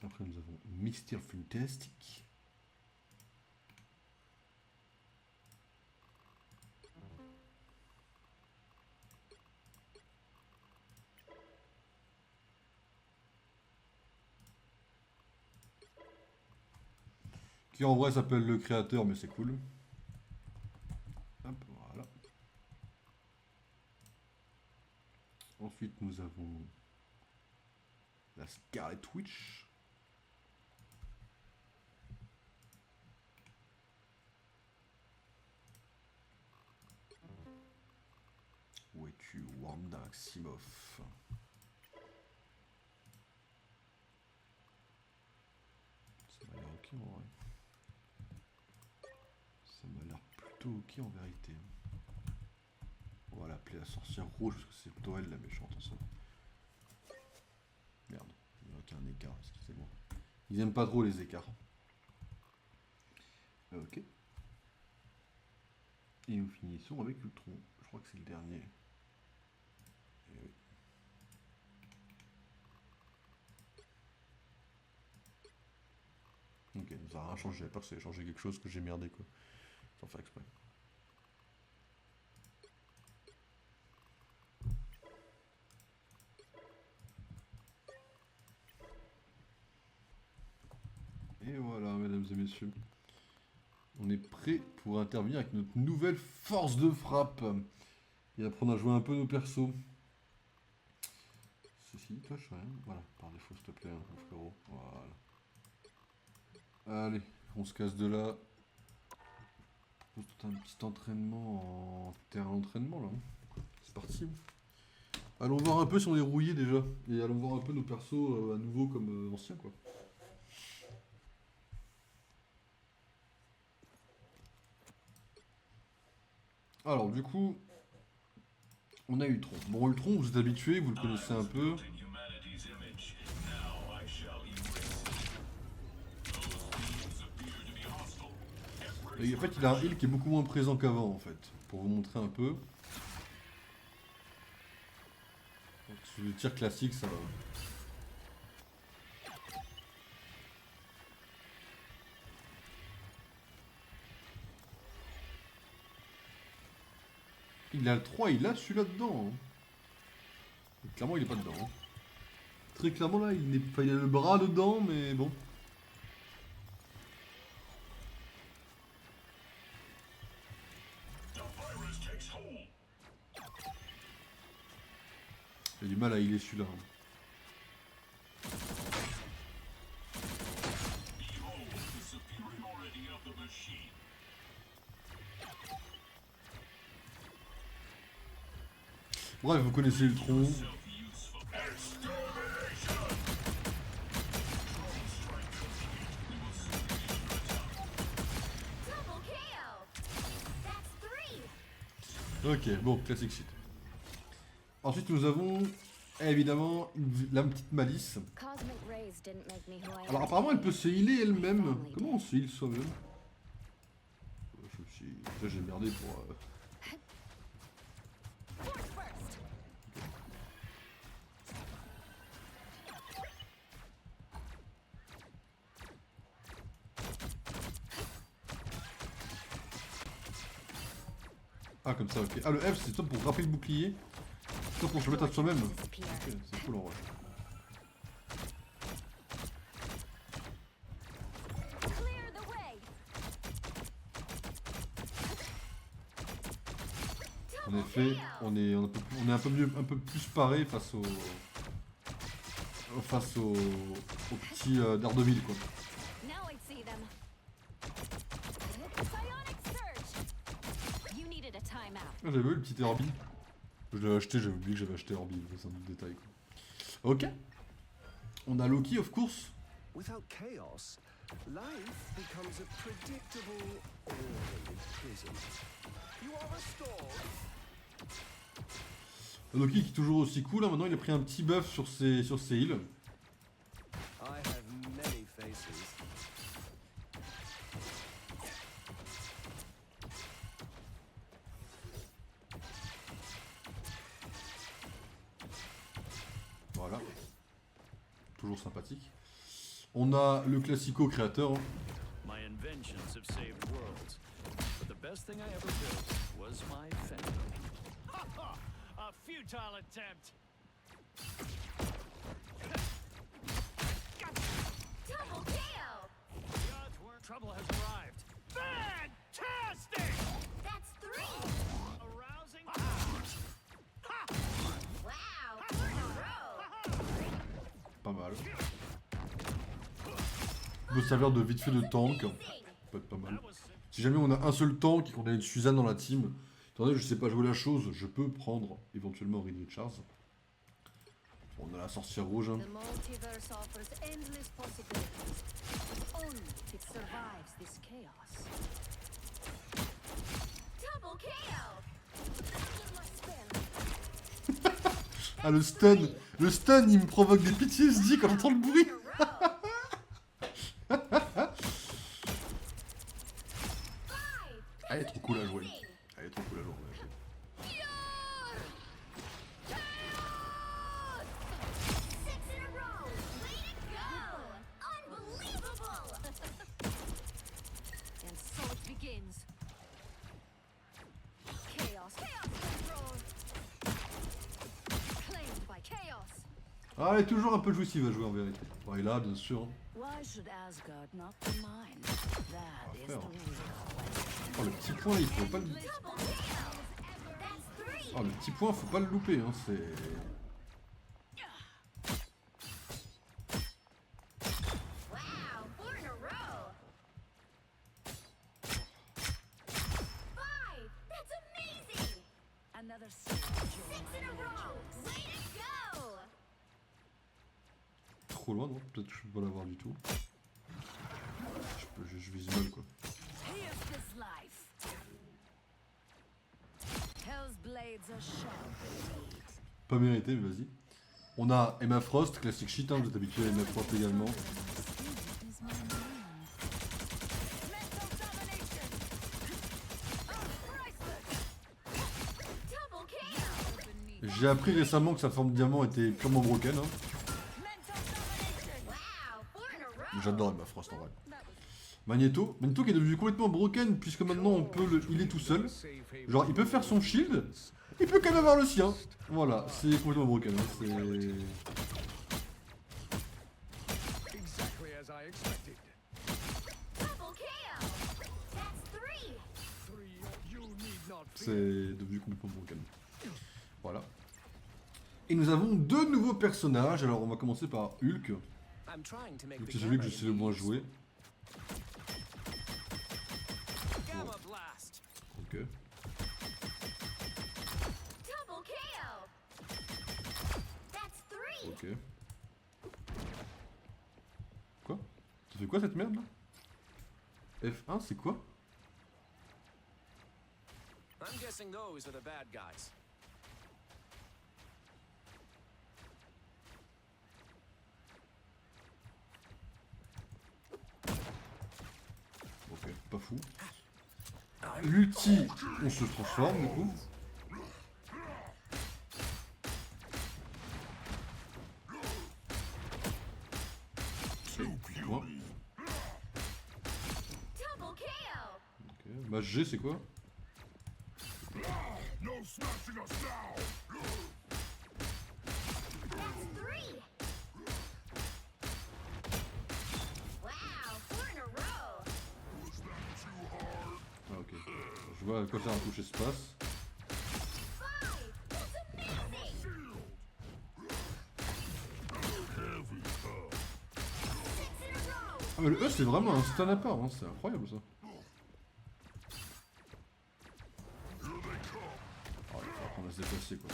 Après, nous avons Mr. Fantastic. Qui en vrai s'appelle le créateur, mais c'est cool. Hop, voilà. Ensuite, nous avons la Scarlet Witch. Où es-tu, Wanda Maximoff? Ça m'a l'air ok en vrai. Ça m'a l'air plutôt ok en vérité. On va l'appeler la sorcière rouge parce que c'est plutôt elle la méchante en soi. Merde, il n'y a aucun écart, excusez-moi. Ils aiment pas trop les écarts. Ok. Et nous finissons avec Ultron. Je crois que c'est le dernier. Et oui. Ok, ça n'a rien changé. J'avais peur que ça ait changé quelque chose que j'ai merdé quoi. Sans faire exprès. Et voilà, mesdames et messieurs. On est prêt pour intervenir avec notre nouvelle force de frappe. Et apprendre à jouer un peu nos persos. Ceci, toi, je sais rien. Voilà, par défaut, s'il te plaît, hein, mon frérot. Voilà. Allez, on se casse de là. Pose tout un petit entraînement en terrain d'entraînement, là. C'est parti. Allons voir un peu si on est rouillé déjà. Et allons voir un peu nos persos à nouveau comme anciens, quoi. Alors, du coup, on a Ultron. Bon, Ultron, vous êtes habitués, vous le connaissez un peu. Et en fait, il a un heal qui est beaucoup moins présent qu'avant, en fait. Pour vous montrer un peu. Donc, le tir classique, ça va. Il a le 3, il a celui-là dedans. Hein. Clairement, il est pas dedans. Hein. Très clairement, là, il a le bras dedans, mais bon. J'ai du mal à healer celui-là. Hein. Bref, vous connaissez Ultron. Ok, bon, classique shit. Ensuite, nous avons évidemment la petite Malice. Alors, apparemment, elle peut se healer elle-même. Comment on se heal soi-même? Déjà, j'ai merdé pour. Ah, comme ça, ok. Ah, le F, c'est ça pour frapper le bouclier. Ça pour se mettre à soi-même. Ok, c'est cool en vrai. En effet, on est un peu plus paré face aux petits Daredevil quoi. Ah, j'avais vu le petit Herbie. Je l'avais acheté, j'avais oublié que j'avais acheté Herbie, c'est un autre détail quoi. Ok. On a Loki of course. Without chaos, life becomes a predictable, orderly prison. You are restored. Loki qui est toujours aussi cool, hein. Maintenant il a pris un petit buff sur ses heals. I have many faces. Voilà. Toujours sympathique. On a le classico créateur. Hein. My inventions have saved worlds, but the best thing I ever built was my family. A futile attempt. Double kill! The odds were trouble has arrived. Fantastic! That's 3! Arousing. Wow, 4 in a row! Pas mal. Il peut servir de vite fait de tank. Ça peut être pas mal. That was simple. Si jamais on a un seul tank et qu'on a une Suzanne dans la team, attendez, je sais pas jouer la chose, je peux prendre éventuellement Reed Richards. On a la sorcière rouge. Hein. The multiverse offers endless possibilities, but only if it survives this chaos. Double kill! That was my spell. Ah le stun. Le stun il me provoque des PTSD quand j'entends le bruit. Elle est trop cool à jouer. Elle est trop cool à jouer. And so it begins. Chaos, chaos control. Claimed by chaos. Ah elle est toujours un peu jouissive à jouer en vérité. Bon, et là bien sûr. Why should Asgard not be mine? That is frère. the real Oh le petit point il faut pas le. Double kills. That's 3. Oh le petit point faut pas le louper hein, c'est. Wow, 4 in a row. 5. That's amazing. another soul. 6 in a row. Way to go. Trop loin non? Peut-être que je peux pas l'avoir du tout. Je vise mal quoi. Here's this life. Hell's blades are sharp indeed. Pas mérité mais vas-y. On a Emma Frost, classique shit, hein, vous êtes habitué à Emma Frost également. Is my mind. Mental domination. Oh, priceless. Double kill. Beneath. J'ai appris récemment que sa forme de diamant était purement broken. Hein. Mental domination. Wow, 4 in a row. J'adore Emma Frost en vrai. That was Magneto qui est devenu complètement broken puisque maintenant on peut le healer tout seul. Genre il peut faire son shield, il peut quand même avoir le sien. Voilà, c'est complètement broken. Hein. C'est... Exactly as I expected. double kill. That's 3. 3, you need not fear. c'est devenu complètement broken. Voilà. Et nous avons deux nouveaux personnages. Alors on va commencer par Hulk. I'm trying to make Hulk the c'est celui que gamma je sais le moins jouer. Gamma blast. Ok. Double kill. That's 3. Ok. Quoi? Ça fait quoi cette merde là? F1 c'est quoi? I'm guessing those are the bad guys. Ok, pas fou. L'ulti, on se transforme du coup. Ok, point. Double kill. Ok, Mage G c'est quoi? Je vois à quoi faire un touche espace. Ah mais le E c'est vraiment un stun à part, hein. C'est incroyable ça. Oh, il va falloir qu'on va se déplacer quoi.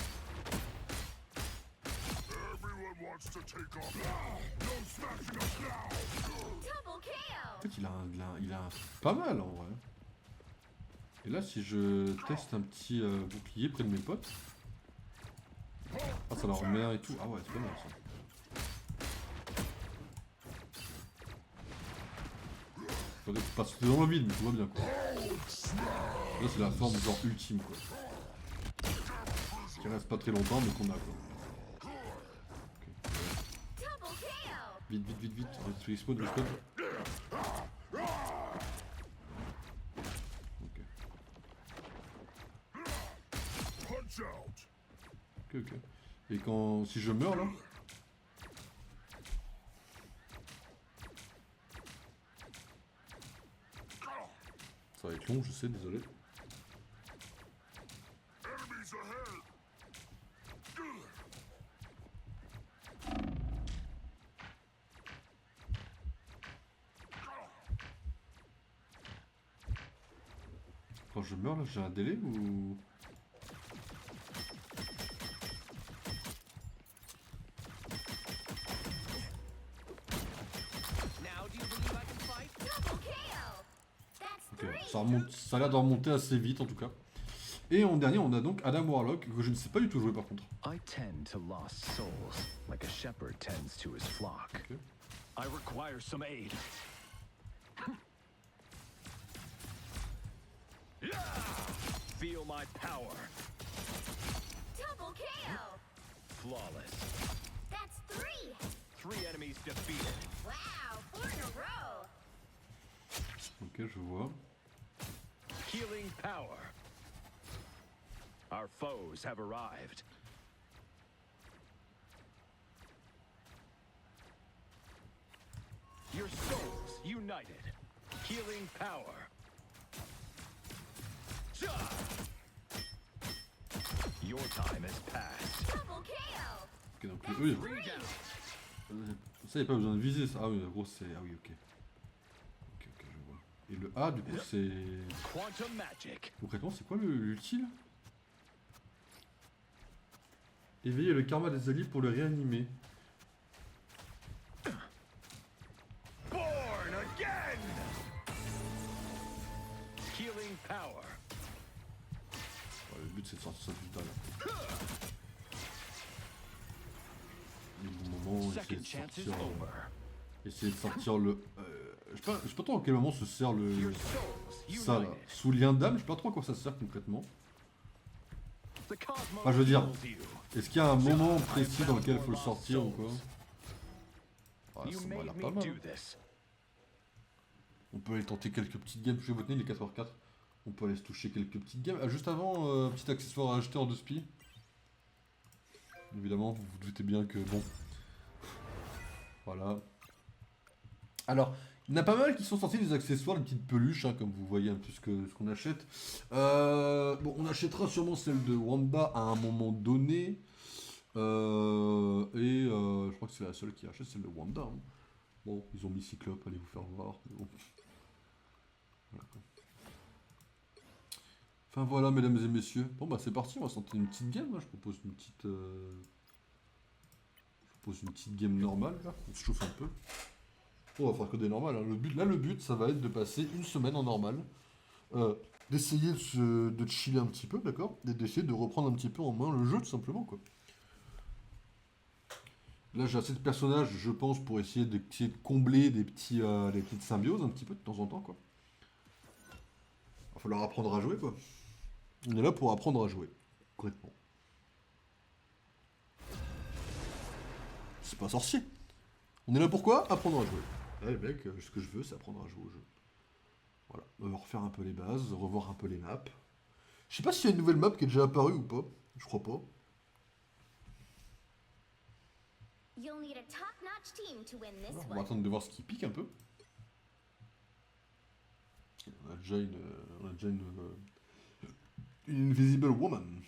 En fait il a un pas mal en vrai. Et là si je teste un petit bouclier près de mes potes. Ah ça leur met un et tout. Ah ouais c'est pas mal ça. Parce que c'est dans le vide mais tout va bien quoi. Là c'est la forme genre ultime quoi. Qui reste pas très longtemps mais qu'on a quoi. Vite, vite, vite, vite. Respawn, respawn. Ok. Ok, ok. Et quand... si je meurs là... Ça va être long, je sais, désolé. Quand je meurs là, j'ai un délai ou... Now do you believe I can fight? Ok, ça remonte, ça a l'air de remonter assez vite en tout cas. Et en dernier, on a donc Adam Warlock, que je ne sais pas du tout jouer par contre. I tend to lost souls, like a shepherd tends to his flock. Ok. I require some aid. Feel my power. Double kill! Flawless. That's 3! 3 enemies defeated. Wow, 4 in a row! Ok, je vois. Healing power. Our foes have arrived. Your souls united. Healing power. Ja! Your time has passed. Double kill! Ok, donc eux, Three down. ça, il n'y a pas besoin de viser ça. Ah oui, en gros, c'est... Ah oui, ok. Ok, ok, je vois. Et le A, du coup, c'est... Quantum magic. Concrètement, c'est quoi l'utile? Éveiller le karma des alliés pour le réanimer. Born again. Healing power. Ouais, le but, c'est de sortir ça du derrière. Et au moment où Second chance is over. essayer de sortir le... je sais pas trop à quel moment se sert le... Your souls Ça là. united. Sous lien d'âme, je sais pas trop à quoi ça sert concrètement. The cosmos Enfin, je veux dire, heals you. est-ce qu'il y a un moment précis dans lequel il faut le sortir ou quoi? Ah, You ça m'a l'air made pas me mal. do Hein. this. On peut aller tenter quelques petites games. Je vais voter, il est 4h04. On peut aller se toucher quelques petites games. Ah, juste avant, petit accessoire à acheter en 2 spi. Évidemment, vous vous doutez bien que bon. Voilà. Alors, il y en a pas mal qui sont sortis des accessoires, des petites peluches, hein, comme vous voyez un peu ce qu'on achète. Bon, on achètera sûrement celle de Wanda à un moment donné. Je crois que c'est la seule qui achète celle de Wanda. Hein. Bon, ils ont mis Cyclope, allez vous faire voir. Mais bon. Voilà, quoi. Enfin voilà, mesdames et messieurs. Bon bah c'est parti, on va tenter une petite game. Hein. Je propose une petite... game normale, là. On se chauffe un peu. On va faire que des normales. Hein. Le but, ça va être de passer une semaine en normal. D'essayer de chiller un petit peu, d'accord? Et d'essayer de reprendre un petit peu en main le jeu, tout simplement, quoi. Là, j'ai assez de personnages, je pense, pour essayer de combler des petites symbioses un petit peu de temps en temps, quoi. Il va falloir apprendre à jouer, quoi. On est là pour apprendre à jouer, concrètement. C'est pas sorcier. On est là pour quoi? Apprendre à jouer. Là, les mecs, ce que je veux, c'est apprendre à jouer au jeu. Voilà. On va refaire un peu les bases, revoir un peu les maps. Je sais pas s'il y a une nouvelle map qui est déjà apparue ou pas. Je crois pas. You'll need a top-notch team to win this Alors, on va one. attendre de voir ce qui pique un peu. On a déjà Une Invisible Woman.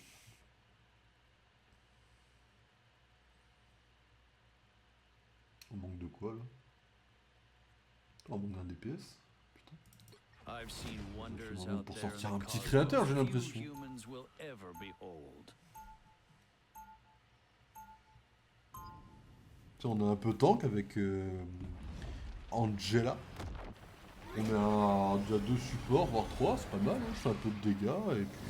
On manque de quoi là? On manque d'un DPS. Putain. I've seen wonders vraiment out pour there in sortir the un petit cosmos créateur, j'ai few l'impression. humans will ever behold. Tiens, on a un peu tank avec Angela. On a déjà 2 supports, voire 3, c'est pas mal, hein. Je fais un peu de dégâts et puis...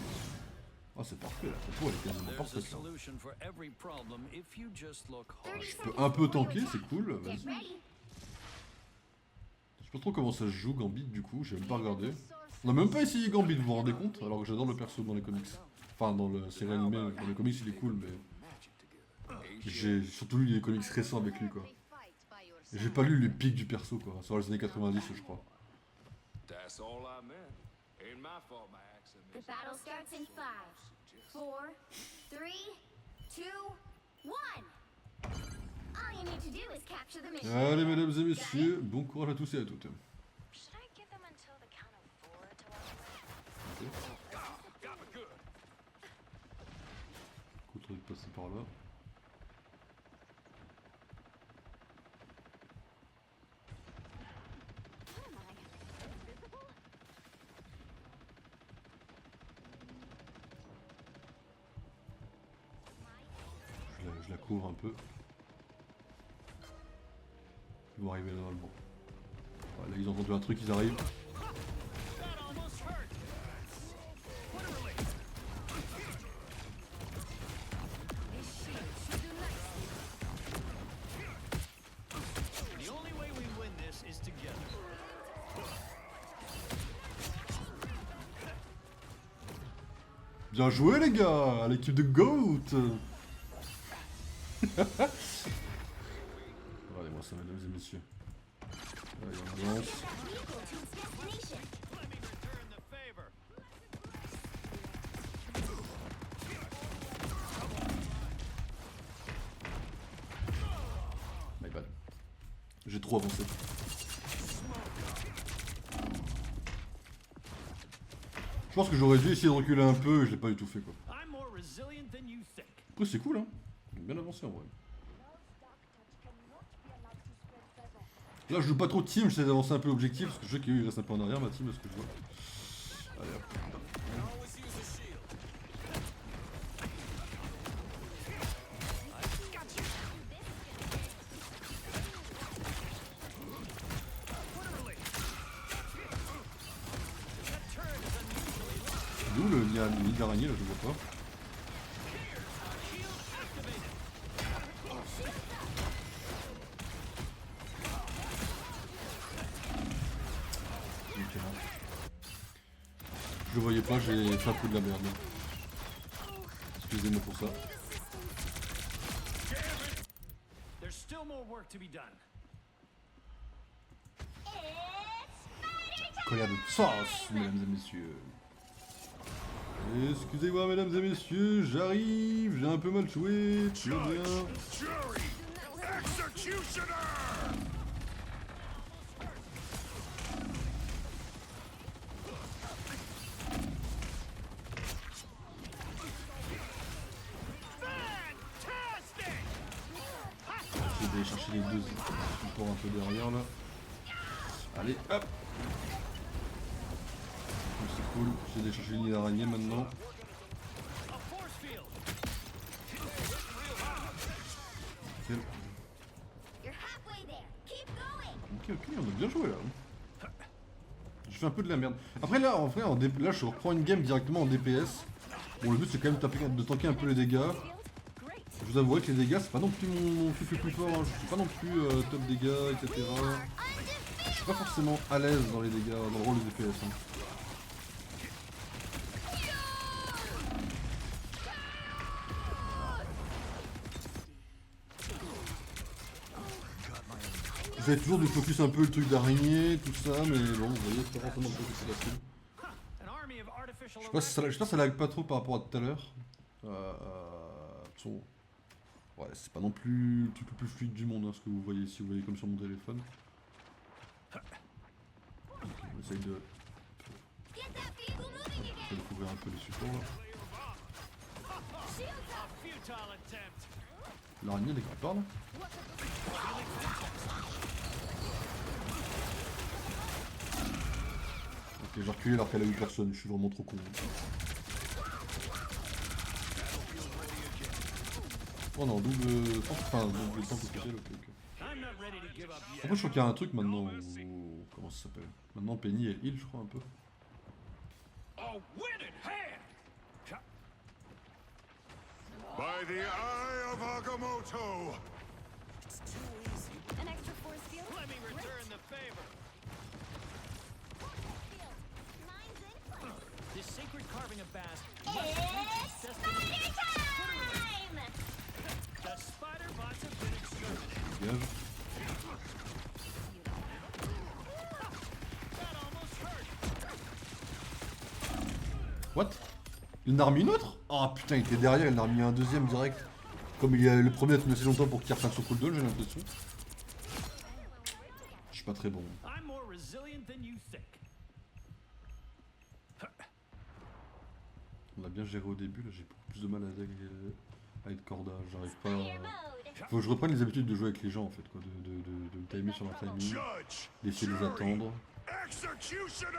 Ah c'est parfait là, cette tour elle est quasiment There's a parfaite là. solution for every problem if you just look hard. Je peux un peu tanker, c'est cool, vas-y. Je sais pas trop comment ça se joue Gambit du coup, j'ai même pas regardé. On a même pas essayé Gambit, vous vous rendez compte? Alors que j'adore le perso dans les comics. Enfin dans le série animée, dans les comics il est cool mais... J'ai surtout lu les comics récents avec lui quoi. Et j'ai pas lu les pics du perso quoi, sur les années 90 je crois. That's all I meant. Ain't my fault my accent The is battle starts in 5, 4, 3, 2, 1. All you need to do is capture the mission. Allez mesdames et messieurs, bon courage à tous et à toutes. Should I give them until the count of 4 to walk away? got me good. Écoute, on va passer par là. Je la couvre un peu. Ils vont arriver là normalement. Ouais, là ils ont entendu un truc, ils arrivent. That almost hurt. Literally. The only way we win this is together. Bien joué les gars, à l'équipe de GOAT. Regardez-moi ça mesdames et messieurs. Allez on avance. Let me return the favor. My bad. J'ai trop avancé. Je pense que j'aurais dû essayer de reculer un peu et je l'ai pas du tout fait quoi. I'm more resilient than you think. Après c'est cool hein. Bien avancé en vrai. Là je joue pas trop team, j'essaie d'avancer un peu l'objectif parce que je sais qu'il reste un peu en arrière ma team à ce que je vois. Allez hop. D'où le nid d'araignée là je vois pas. Ok, là. Je le voyais pas, j'ai fait un peu de la merde. Excusez-moi pour ça. There's still more work to be done. Colère de sauce, mesdames et messieurs. Excusez-moi, mesdames et messieurs, j'arrive, j'ai un peu mal joué, tout va bien. Jury! Executioner! Fantastic! Je vais aller chercher les deux supports un peu derrière là. Allez, hop. C'est cool, je vais aller chercher le nid d'araignée maintenant. A force field. Nickel. You're halfway there. Keep going. Ok, ok, on a bien joué là. Je fais un peu de la merde. Après là, en vrai, là je reprends une game directement en DPS. Bon, le but c'est quand même de tanker un peu les dégâts. Je vous avouerai que les dégâts, c'est pas non plus mon truc le plus fort. Hein. Je suis pas non plus top dégâts, etc. Je suis pas forcément à l'aise dans les dégâts, dans le rôle des DPS. Hein. J'essaie toujours de focus un peu le truc d'araignée, tout ça, mais bon, vous voyez, c'est pas forcément le truc le plus facile. An army of artificial Je sais pas si ça, j'espère que ça lag pas trop par rapport à tout à l'heure. Ouais, c'est pas non plus le truc le plus fluide du monde, hein, ce que vous voyez ici, vous voyez comme sur mon téléphone. Ok, on essaye de Get that vehicle moving again. le couvrir ouvrir un peu les supports là. A futile attempt. L'araignée elle est quelque part là. Ok, j'ai reculé alors qu'elle a eu personne, je suis vraiment trop con. Oh non, double temps, enfin double temps pour côté, ok. I'm not ready to give up yet. Après je crois qu'il y a un truc maintenant où... Comment ça s'appelle? Maintenant Penny elle heal je crois un peu. A winning hand. By the eye of Agamotto! An extra force field? Let me return the favor. Mine's in place. This sacred carving of Bast It's spider time! the spider bots have been exterminated. Gage. That almost hurt. What? Il en a remis une autre? Ah putain, il était derrière, il en a remis un deuxième direct. Comme il y a le premier a tenu assez longtemps pour qu'il refasse son cooldown, j'ai l'impression. Je suis pas très bon. I'm more resilient than you think. On l'a bien géré au début, là j'ai beaucoup plus de mal avec Corda, j'arrive pas Fire à... mode. Faut que je reprenne les habitudes de jouer avec les gens en fait, quoi, de me timer sur leur timing, Judge! d'essayer de les Jury, attendre. Executioner!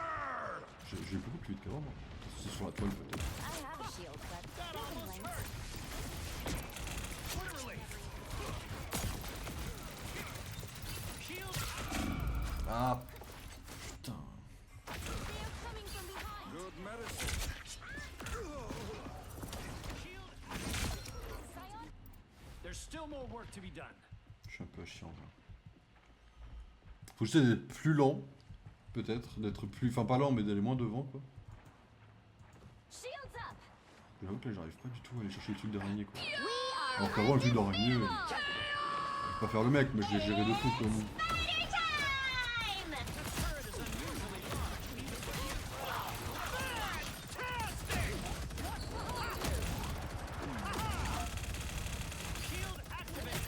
J'ai beaucoup plus vite qu'avant, moi. C'est sur la toile peut-être. I have a shield, but nothing lengths. What a relief. Shield. Ah putain. They're coming from behind. Good medicine. Shield. There's still more work to be done. Je suis un peu chiant là. Faut que j'essaie d'être plus lent, peut-être, d'être plus... Enfin pas lent mais d'aller moins devant quoi. Shields up. J'avoue que là j'arrive pas du tout à aller chercher le truc d'araignée quoi. We are Alors qu'avant le truc d'araignée, je vais pas faire le mec mais je l'ai géré de fou quoi. spider time! Turret is unusually large, even for you. Fantastic! Shield activate.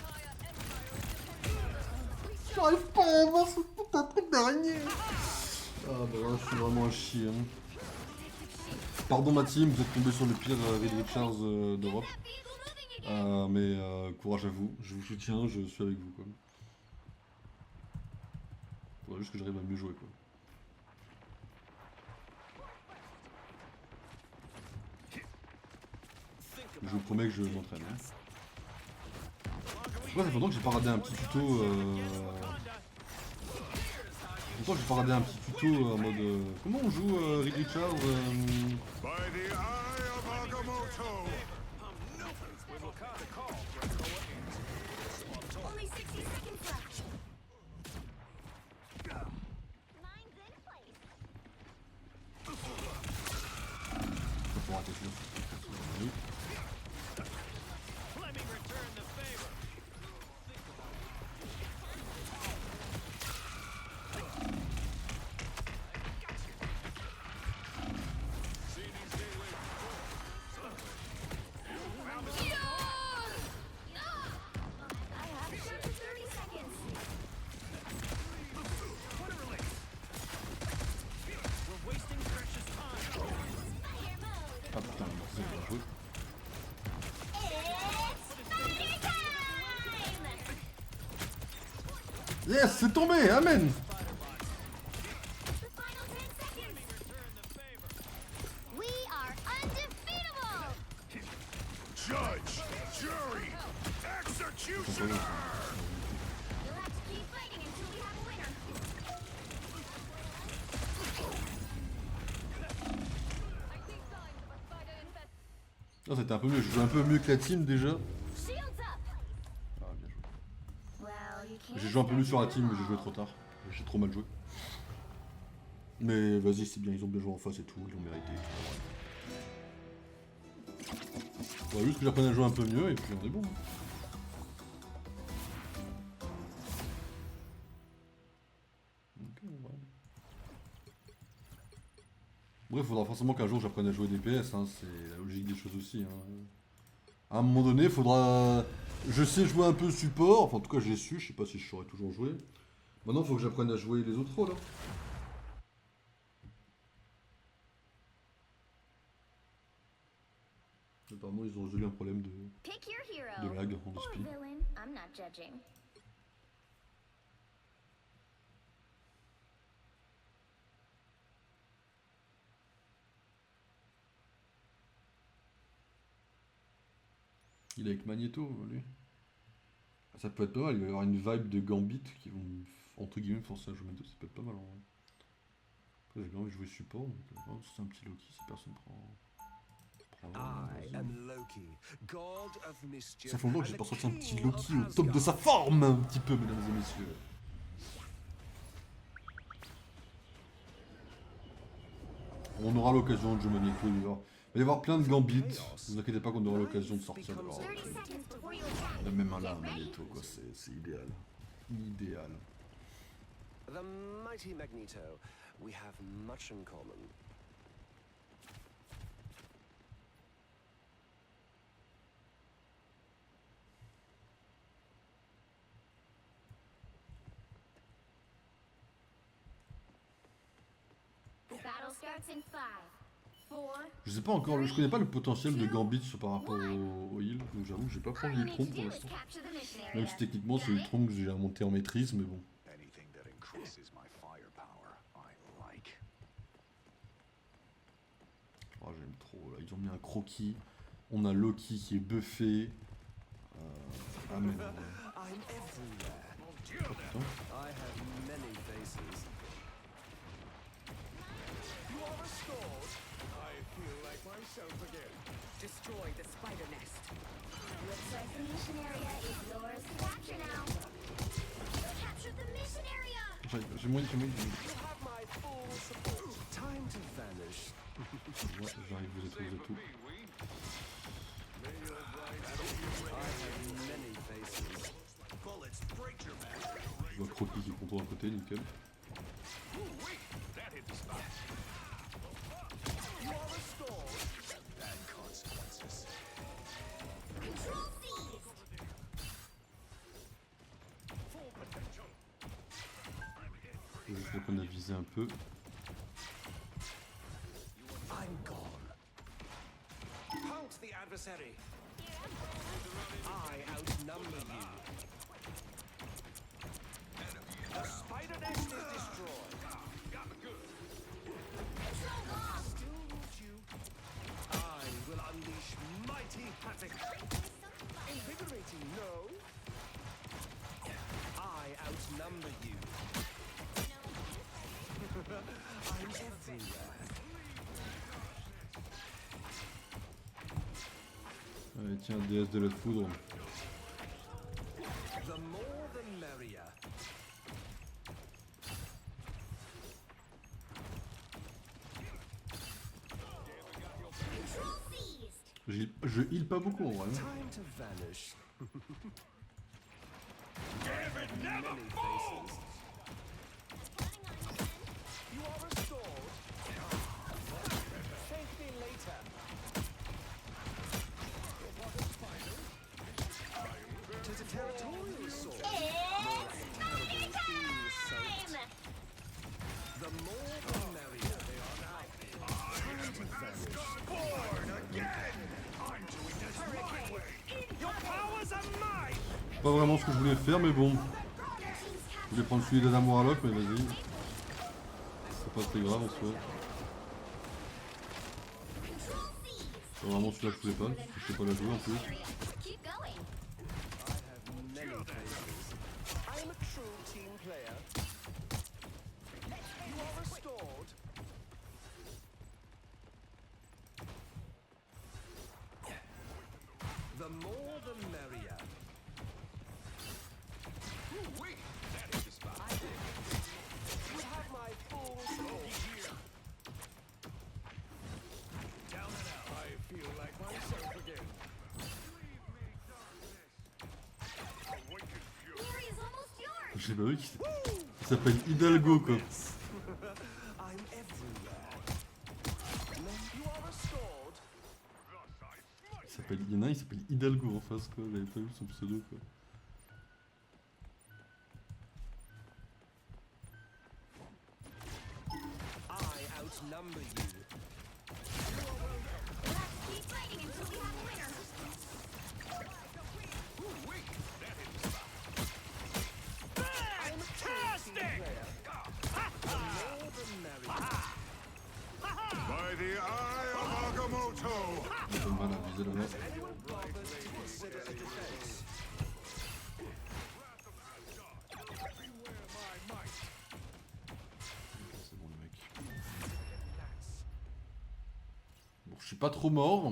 J'arrive pas à avoir ce putain de truc d'araignée. Ah bah là je suis vraiment un chien. Pardon ma team, vous êtes tombé sur le pire Reed Richards d'Europe. People moving again. Mais courage à vous, je vous soutiens, je suis avec vous quoi. Faudrait juste que j'arrive à mieux jouer quoi. Je vous promets que je m'entraîne. Hein. Ouais, ça fait longtemps que j'ai pas regardé un petit tuto. Ça fait longtemps que j'ai pas regardé un petit tuto en mode. Comment on joue Reed Richards By the eye of Agamotto! Only 60 seconds left. Mine's in place. Faut rater celui-là. Let me return the favor. I have it down to 30 seconds. What a relief. We're wasting precious time. Fire mode. Ah putain, c'est bien joué. It's spider time! Yes, c'est tombé, amen. The final 10 seconds. Return the favor. We are undefeatable. Judge! Jury! Executioner! You'll have to keep fighting until we have a winner. I see signs of a spider infest. Ah, c'était un peu mieux, je jouais un peu mieux que la team déjà. Shields up. Ah, bien joué. Well, you can't J'ai joué un peu mieux sur la team, mais j'ai joué trop tard. J'ai trop mal joué. Mais vas-y, c'est bien, ils ont bien joué en face et tout, ils l'ont mérité. Faudrait juste que j'apprenne à jouer un peu mieux et puis on est bon. Hein. Ok, ouais. Bref, faudra forcément qu'un jour j'apprenne à jouer DPS, hein, c'est la logique des choses aussi. Hein. À un moment donné, faudra... Je sais jouer un peu support, enfin en tout cas j'ai su, je sais pas si je saurais toujours jouer. Maintenant, faut que j'apprenne à jouer les autres rôles. Hein. Apparemment, ils ont résolu un problème de Pick your hero. lag en Or speed. villain. I'm not judging. Il est avec Magneto, lui. Ça peut être pas mal, il va y avoir une vibe de Gambit qui vont, entre guillemets, forcer à jouer Magneto, ça peut être pas mal en vrai. Après, j'ai bien envie de jouer support, donc c'est un petit Loki si personne prend. I am Loki, god of mischief. Ça fait longtemps que j'ai and pas the sorti un petit king Loki of au top de sa Asgard. forme, un petit peu, mesdames et messieurs. On aura l'occasion de jouer Magneto, il va y avoir plein de Gambits. Ne vous inquiétez pas qu'on aura l'occasion de sortir de leur. 30 seconds before you attack. Il y a même un là, Get ready. Magneto, quoi, c'est idéal. Idéal. The mighty Magneto. We have much in common. Battle starts in 5, 4. Je sais pas encore, je connais pas le potentiel de Gambit par rapport au heal, donc j'avoue que j'ai pas All pris you need Ultron to pour do is l'instant. capture the mission area. Même si techniquement c'est Got it? Ultron que j'ai monté en maîtrise, mais bon. Anything that increases my firepower, I like. Oh, j'aime trop, là, ils ont mis un croquis. On a Loki qui est buffé. Ah mais... I'm everywhere. Oh, putain. I have many faces. You are restored. I feel like myself again. Destroy the spider nest. Looks like the mission area is yours to capture now. Capture the mission area! J'ai moins. You have my full support. Time to vanish. Ouais, j'arrive, vous êtes tout. I have many faces. Je vois Croquis qui contourne à côté, nickel. You are restored. Bad consequences. Control seized! Je qu'on a visé un peu. I'm gone. Halt the adversary. I outnumber you. The spider nest is destroyed. Still would you? I will unleash mighty havoc. Invigorating, no? I outnumber you. I'm everywhere. Allez, tiens, déesse de la foudre. The more the merrier. Control seized! Je heal pas beaucoup en vrai. Time to vanish. Many faces. You are restored. Thank me later. Tis a territorial sword. It's party time! The more the merrier. Time to vanish. Your powers are mine! Pas vraiment ce que je voulais faire, mais bon. Je voulais prendre celui d'Adam Warlock, mais vas-y. C'est pas très grave en soi. C'est vraiment celui-là que je voulais pas, parce que je sais pas la jouer en plus. Keep going! Many faces. I am a true team player. You are restored. The more the merrier. You have my full support. I feel like myself again. The area is almost yours! J'ai pas vu qu'il s'appelle Hidalgo quoi. I'm everywhere. You are restored. Il y en a un, il s'appelle Hidalgo en face quoi, j'avais pas vu son pseudo quoi. I outnumber you. Keep fighting until we have By the eye of Agamotto! J'ai pas de mal à viser là-bas. Anyone bothered to consider a defense? C'est bon, le mec. Bon, je suis pas trop mort.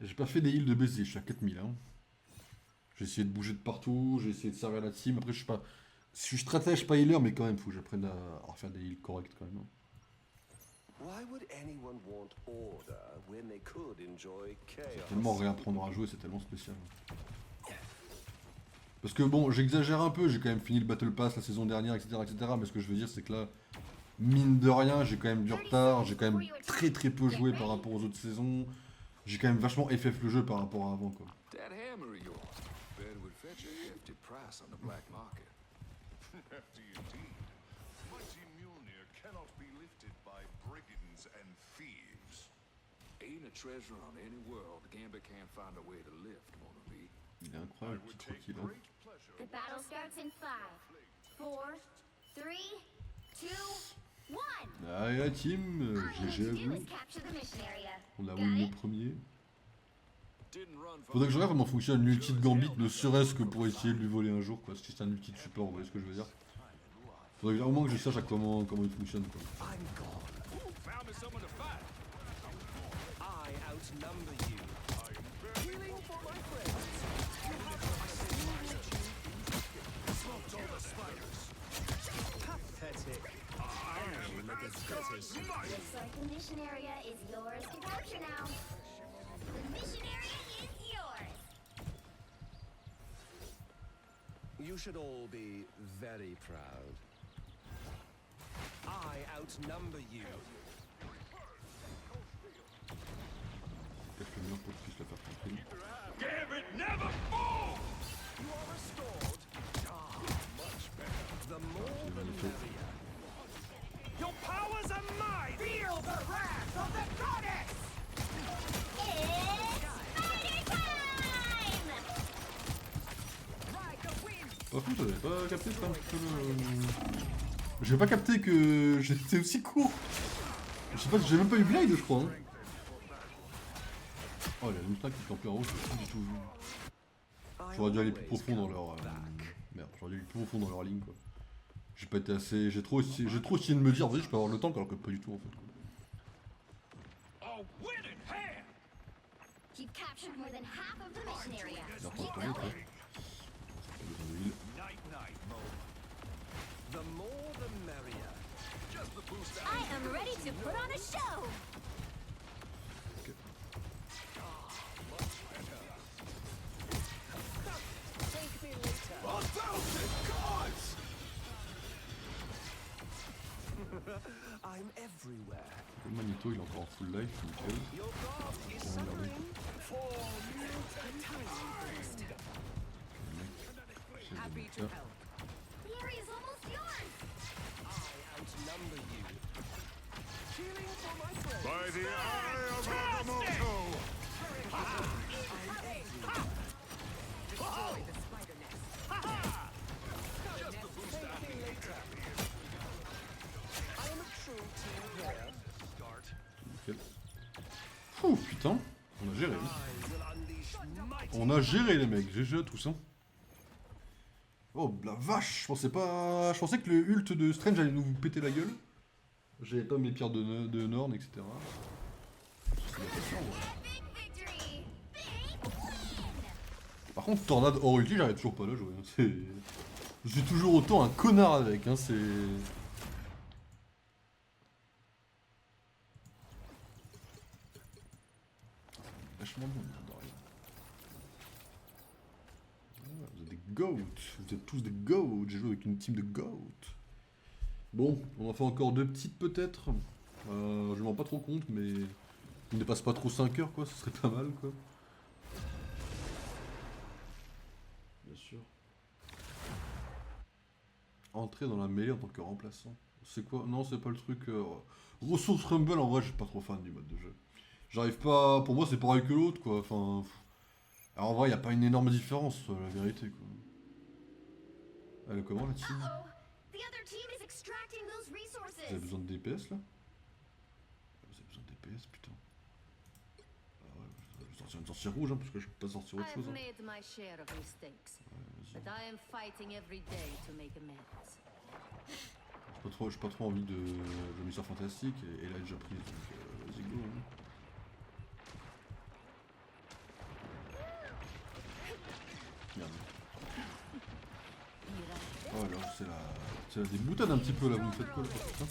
J'ai pas fait des heals de baiser, je suis à 4000. Hein. J'ai essayé de bouger de partout, j'ai essayé de servir la team. Après, je suis pas. Je suis stratège, pas healer, mais quand même, faut que j'apprenne à refaire des heals corrects quand même. Hein. Why would anyone want order when they could enjoy chaos? Tellement réapprendre à jouer, c'est tellement spécial. Parce que bon, j'exagère un peu, j'ai quand même fini le Battle Pass la saison dernière, etc. Mais ce que je veux dire, c'est que là, mine de rien, j'ai quand même du retard, j'ai quand même très peu joué par rapport aux autres saisons. J'ai quand même vachement FF le jeu par rapport à avant, quoi. That hammer of yours, bet it would fetch a hefty price on the black market. Hefty indeed. Mighty Mjolnir cannot be lifted by brigands and thieves. Ain't a treasure on any world Gambit can't find a way to lift, mon ami. Il est incroyable, I would petit take tranquille. Hein. great pleasure. The battle starts in 5, 4, 3, 2, 1. Allez la team, All you GG à need to do vous. is capture the mission area. On a Got win le it? premier. Didn't run for Faudrait que je regarde comment fonctionne l'ulti de Gambit, ne serait-ce que pour essayer de lui voler un jour, quoi. Si c'est un ulti de support, vous voyez ce que je veux dire. Faudrait au moins que je sache à comment il fonctionne, quoi. I'm gone. Found me someone to fight. I outnumber you. Healing for my friends. You have smoked all the spiders. Pathetic. I'm a despotism. Looks like the mission area is yours to capture now. The mission area is yours. You should all be very proud. I outnumber you. Peut-être le mien pour que je puisse la faire tranquille. Gambit never falls! You are restored. Ah, much better. The more C'est the magnifique. merrier. Your powers are mine. Feel the wrath of the goddess. It's spider time! Par contre, j'avais pas capté ça un petit peu le... J'ai pas capté que j'étais aussi court. Je sais pas, j'ai même pas eu Blade, je crois. Hein. Oh, il y a une stack qui est en plein rouge, j'ai pas du tout vu. J'aurais dû aller plus profond dans leur... Merde, j'aurais dû aller plus profond dans leur ligne, quoi. J'ai pas été assez... J'ai trop essayé de me dire, vas-y, je peux avoir le tank, alors que pas du tout, en fait. A winning hand. You've captured more than half of the mission area. Il a Keep pas de quoi. going. J'ai besoin de heal. Night, night, Mo. The more the merrier. just the boost I am ready to put on a show. Take me later. I'm everywhere. Le Manito, il est encore en full life, nickel. Your god is Oh, merde. suffering for you a tiny burst. Le mec, j'essaie de me faire. The area is almost yours. I outnumber you. Healing for my friends. By the eye of Agamotto! Take me later. I am a true team player. Nickel. Ouh, putain, on a géré. I will unleash mighty. On a géré les mecs, GG à tous hein. Oh la vache, je pensais pas. Je pensais que le ult de Strange allait nous péter la gueule. J'avais pas mes pierres de Norn, etc. Big victory. Big win. Par contre, Tornade hors ulti, j'arrive toujours pas à la jouer. Hein. C'est... Je suis toujours autant un connard avec, hein, c'est... Vachement bon, mine de rien. Ah, vous êtes des goats, vous êtes tous des goats, j'ai joué avec une team de goats. Bon, on en fait encore deux petites peut-être. Je m'en rends pas trop compte, mais... Il ne dépasse pas trop 5 heures quoi, ce serait pas mal quoi. Bien sûr. Entrer dans la mêlée en tant que remplaçant. C'est quoi? Non, c'est pas le truc. Ressources Rumble, en vrai, je suis pas trop fan du mode de jeu. J'arrive pas. Pour moi, c'est pareil que l'autre, quoi. Enfin. Alors, en vrai, y a pas une énorme différence, la vérité, quoi. Elle est comment la team? Uh-oh. The other team is extracting those Vous avez resources. besoin de DPS là? Vous avez besoin FPS, putain. Ah ouais, je vais sortir une sorcière rouge, hein, parce que je peux pas sortir autre chose. I've Hein. made my share of mistakes, Ouais, but I am fighting every day to make amends. j'ai pas trop envie de jouer Mystère Fantastique, et elle a déjà prise, donc vas-y go. Hein. Merde. Oh là, c'est la déboutade un petit peu là, vous me faites quoi là, putain.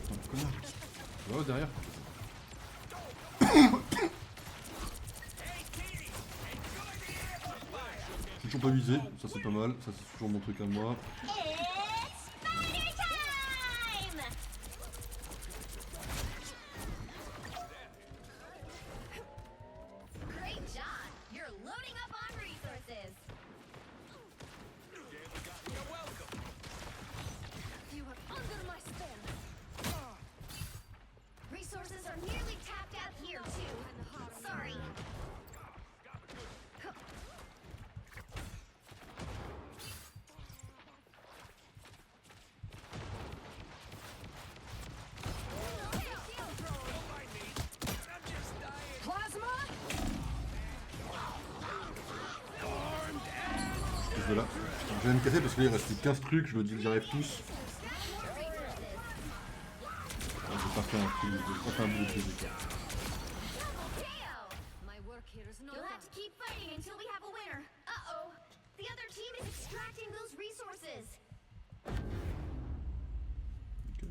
Putain, connard. Oh, derrière. Je suis toujours pas visé, ça c'est pas mal, ça c'est toujours mon truc à moi. It's spider time! Great job! You're loading up on resources. You are under my spell. Resources are nearly tapped out here too. Sorry. De là. Putain, je vais me casser parce qu'il reste plus 15 trucs, je me dis que j'y arrive tous. Ah, j'ai pas fait un truc, j'ai pas fait un bout de physique. My work here is not You'll have to keep fighting until we have a winner. Uh-oh. The other team is extracting those resources. Ok.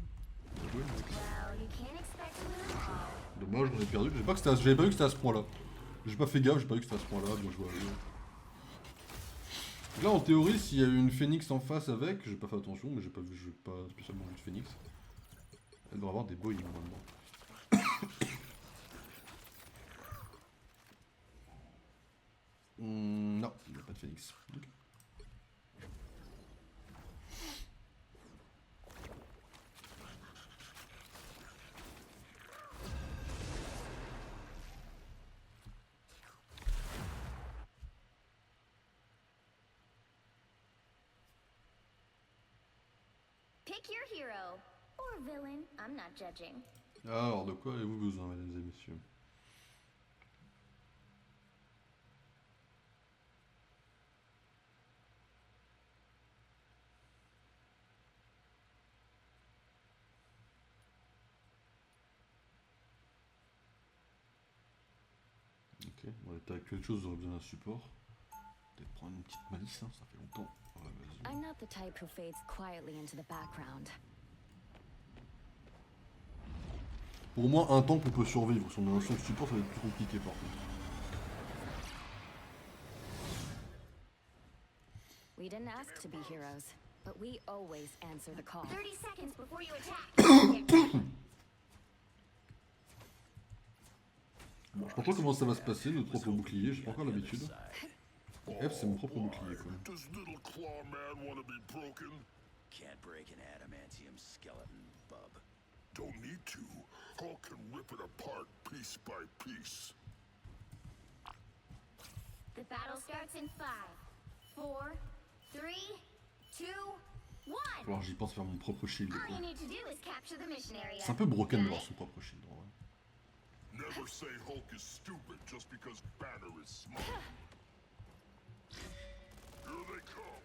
Bien joué, mec. Well, you can't expect to win them all. Dommage, j'en ai perdu. J'avais pas vu que c'était à ce point-là. J'ai pas fait gaffe, j'ai pas vu que c'était à ce point-là. Bien joué à eux. Là, en théorie, s'il y a eu une phénix en face avec, j'ai pas fait attention, mais j'ai pas spécialement vu de phénix. Elle doit avoir des boys normalement. Non, il n'y a pas de phénix. Okay. Pick your hero. Or villain. I'm not judging. Alors, de quoi avez-vous besoin, mesdames et messieurs? Ok, dans l'état actuel de choses, vous aurez besoin d'un support. Peut-être prendre une petite malice, hein, ça fait longtemps. Ouais, vas-y. I'm not the type who fades quietly into the background. Pour au moins un temps qu'on peut survivre. Si on a un champ de support, ça va être plus compliqué par contre. We didn't ask to be heroes, but we always answer the call. 30 seconds before you attack. Bon, je comprends comment ça va se passer, notre propre bouclier, j'ai pas encore l'habitude. F, c'est mon propre bouclier quoi. Does little claw man want to be broken? Can't break an adamantium skeleton, bub. Don't need to. Hulk can rip it apart piece by piece. The battle starts in 5, 4, 3, 2, 1. Alors j'y pense faire mon propre shield All quoi. you need to do is capture the mission area. C'est un peu broken d'avoir son propre shield en vrai. Never say Hulk is stupid just because Banner is smart. Here they come.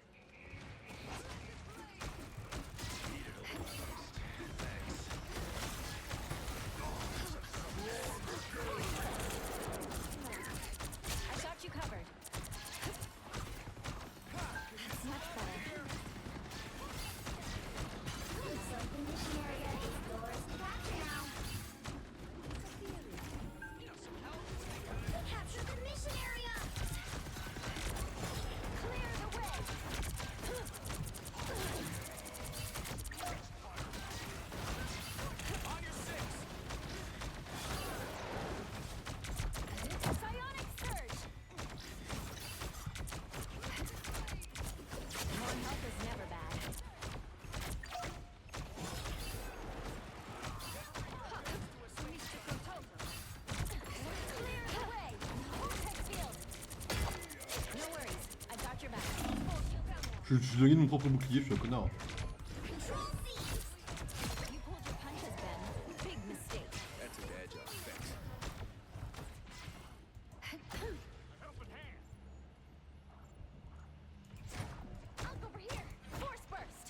I got you covered. That's much better. Looks like the mission area is yours to capture now. We captured the mission area. Clear the way. Je suis éloigné de mon propre bouclier, je suis un connard. Control C. You pulled your punches, Ben. Big mistake. That's an agile fix. Up over here. Force burst.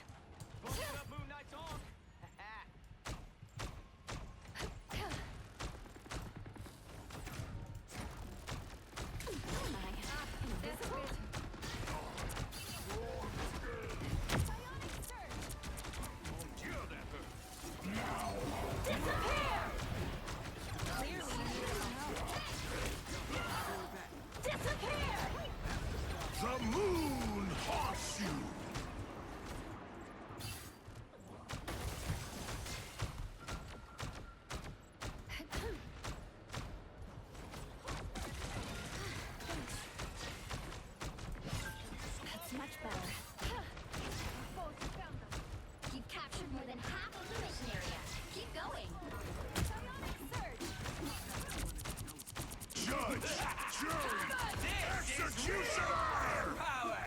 Busting up Moon Knight's arm. Invisible. The moon haunts you! That's much better. You've captured more than half of the mission area. Keep going. Judge! Jury! Executioner! Power!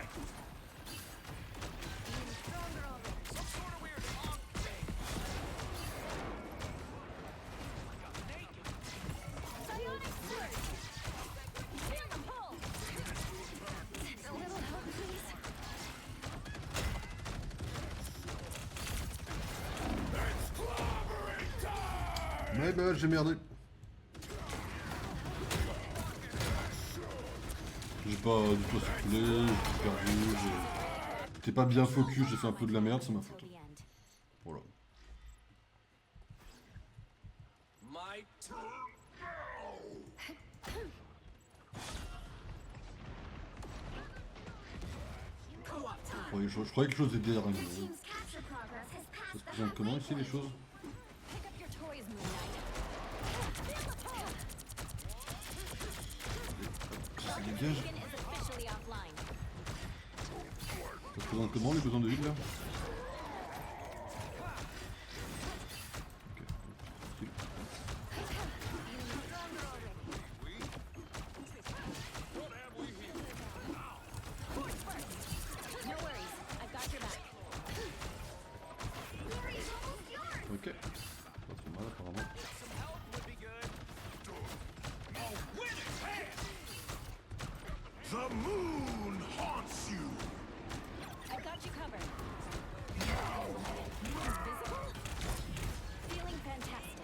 Some sort of weird honk thing. Psionic surge. Feel the pull. A little help, please. Ouais, bah j'ai merdé. J'ai pas du tout circulé, j'ai perdu, j'étais pas bien focus, j'ai fait un peu de la merde, c'est ma faute. Till the end. Voilà. My turn. Je croyais que les choses étaient Your dernières. team's capture progress has Ça passed se the présente comment ici les choses? Pick up your toys, Moon Knight. C'est des pièges. Beacon is officially offline. Ça se présente comment les besoins de ville là? Ok. No worries. I've got your back. Glory's almost yours. Ok. Pas trop mal apparemment. Some help would be good. A winner's hand! The moon haunts you! I've got you covered. Invisible? Feeling fantastic.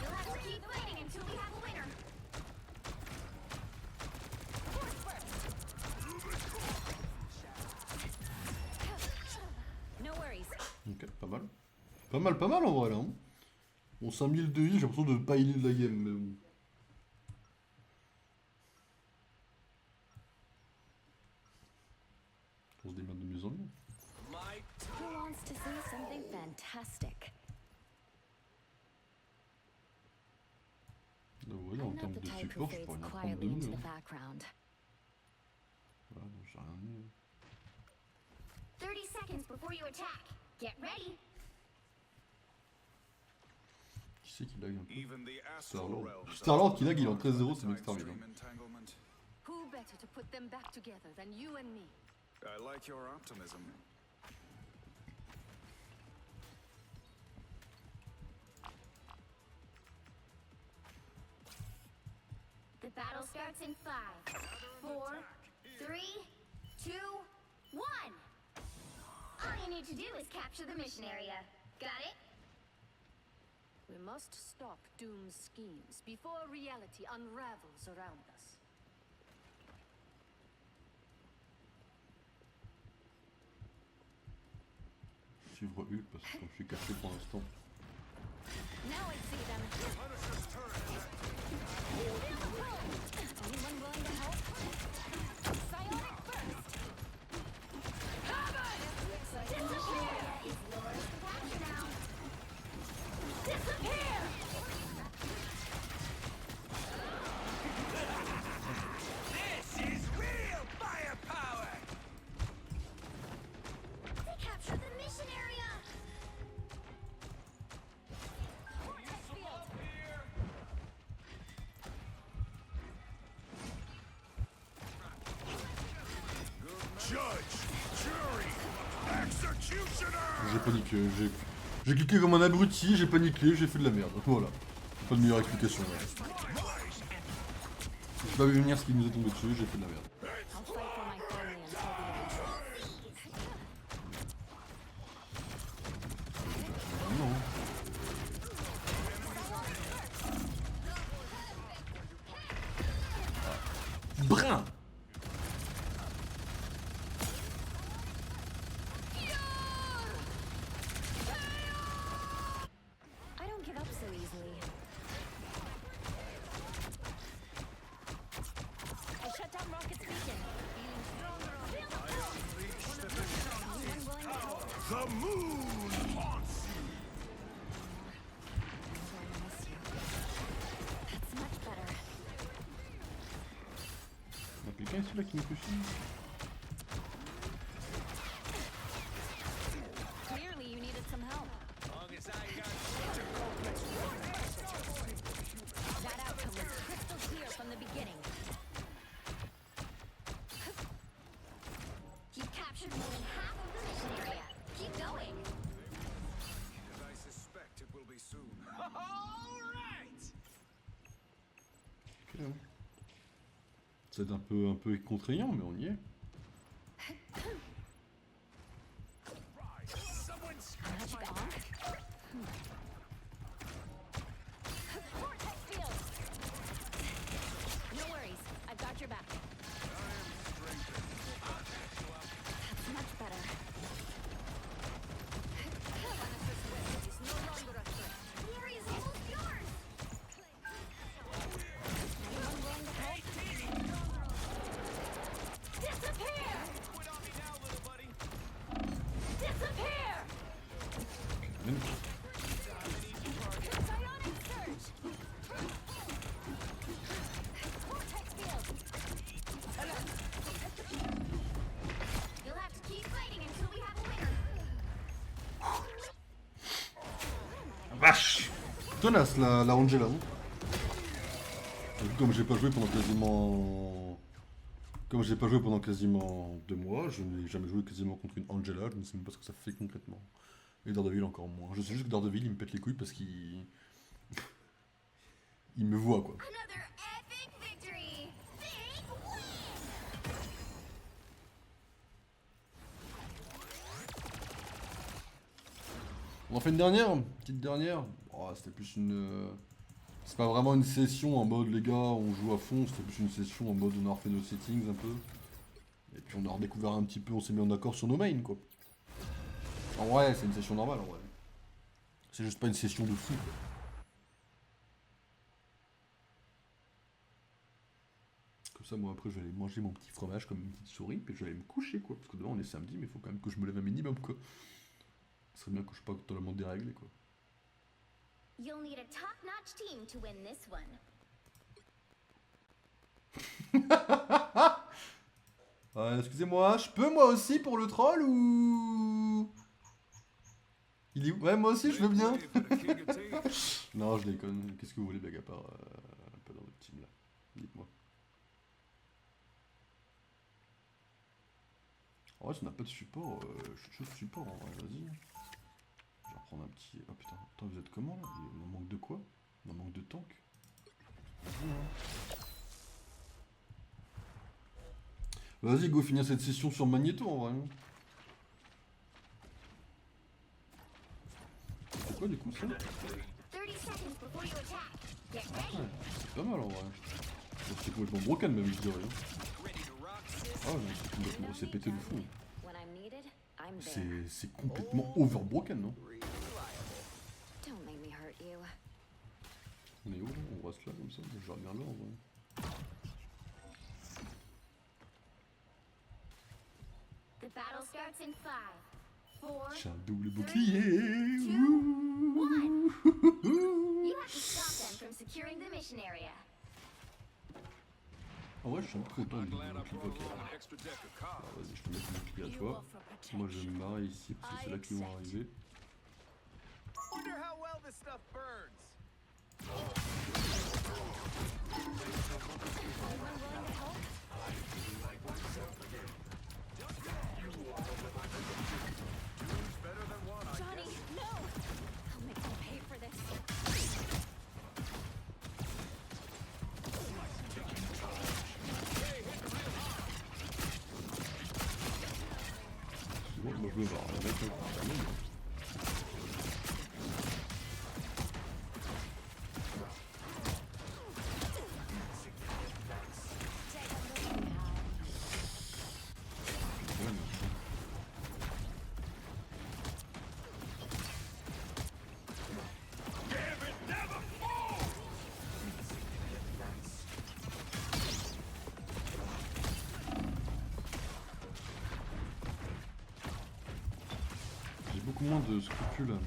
You'll have to keep fighting until we have a winner. No worries. Ok, pas mal. Pas mal en vrai là. Hein. Bon, 5000 de I, j'ai l'impression de pas healer de la game, mais bon. On se démerde de mieux en mieux. My Who wants to see something fantastic? Vous voyez, en I'm not termes the de type who support, je fades pourrais en prendre quietly into 2000. the Hein. background. Voilà, donc j'ai rien mis. 30 seconds before you attack. Get ready. Qui c'est qui lag un peu? Even the astral Star-Lord. realms Star-Lord qui lag, il est en 13-0, c'est mieux que Time Starville. stream entanglement. Who better to put them back together than you and me? I like your optimism. The battle starts in 5, 4, 3, 2, 1. All you need to do is capture the mission area. Got it? We must stop Doom's schemes before reality unravels around us. Suivre Hulk parce que comme je suis caché pour l'instant. Now I see them. Anyone willing to help? Psionic burst. Disappear! It's yours to capture now. Disappear! This is real firepower! They captured the mission area! J'ai paniqué, j'ai cliqué comme un abruti, j'ai paniqué, j'ai fait de la merde. Voilà. Pas de meilleure explication. Ouais. J'ai pas vu venir ce qui nous est tombé dessus, j'ai fait de la merde. I'll fight for my family until the end. Non. Brin. I don't give up so easily. I shut down Rocket's beacon. Anyone willing to help? The moon haunts you! I miss you. That's much better. Il y a quelqu'un ici là qui me fait chier. Clearly, you needed some help. That outcome was crystal clear from the beginning. You've captured more than half of the mission area. Keep going. And I suspect it will be soon. Ok. C'est un peu contraignant, mais on y est. Magic on? Vortex field! No worries, I've got your back. That's much better. The area's almost yours. Anyone willing to help? Disappear! Quit on me now, little buddy. Disappear! Magnifique. Psionic surge! Vortex field! You'll have to keep fighting until we have a winner. Vache. Tenace la Angela. Hein. Comme j'ai pas joué pendant quasiment... Comme j'ai pas joué pendant quasiment 2 mois, je n'ai jamais joué quasiment contre une Angela, je ne sais même pas ce que ça fait concrètement. Et Daredevil encore moins. Je sais juste que Daredevil il me pète les couilles parce qu'il... il me voit quoi. Another epic victory. Big win. On en fait une dernière, petite dernière. Oh, c'était plus une... C'est pas vraiment une session en mode les gars on joue à fond, c'était plus une session en mode on a refait nos settings un peu. Et puis on a redécouvert un petit peu, on s'est mis en accord sur nos mains quoi. En vrai c'est une session normale en vrai. C'est juste pas une session de fou quoi. Comme ça moi après je vais aller manger mon petit fromage comme une petite souris, puis je vais aller me coucher quoi. Parce que demain on est samedi mais il faut quand même que je me lève un minimum quoi. Ce serait bien que je sois pas totalement déréglé quoi. You'll need a top-notch team to win this one. Excusez-moi, je peux moi aussi pour le troll ou... Il est où? Ouais moi aussi je veux bien. Non je déconne, qu'est-ce que vous voulez blague à part pas dans votre team là, dites-moi. En vrai si on n'a pas de support, je suis chaud de support en vrai, vas-y. Je vais reprendre un petit... Oh putain, attends vous êtes comment là? On en manque de quoi? On en manque de tank. Vas-y hein. Vas-y go finir cette session sur Magneto en vrai. C'est quoi du coup ça? 30 seconds before you attack. Get ready. Ouais, c'est pas mal en vrai. C'est complètement broken même je dirais. Ah ouais, c'est complètement... c'est pété de fou. When I'm needed, I'm there. C'est complètement overbroken non? Don't make me hurt you. On est où là? On reste là comme ça? Je regarde là en vrai. The battle starts in 5, 4, J'ai un double bouclier. 2, 1. You have to stop them from securing the mission area. En vrai je suis un peu content du double Glad I bouclier. brought Ok. along an extra deck of cards. Alors vas-y je te mets ton bouclier à You toi. offer protection. Moi je vais me barrer ici parce que c'est là qu'ils vont arriver. Wonder how well this stuff burns. Better than one. peux avoir un mec, j'ai beaucoup moins de scrupules à me...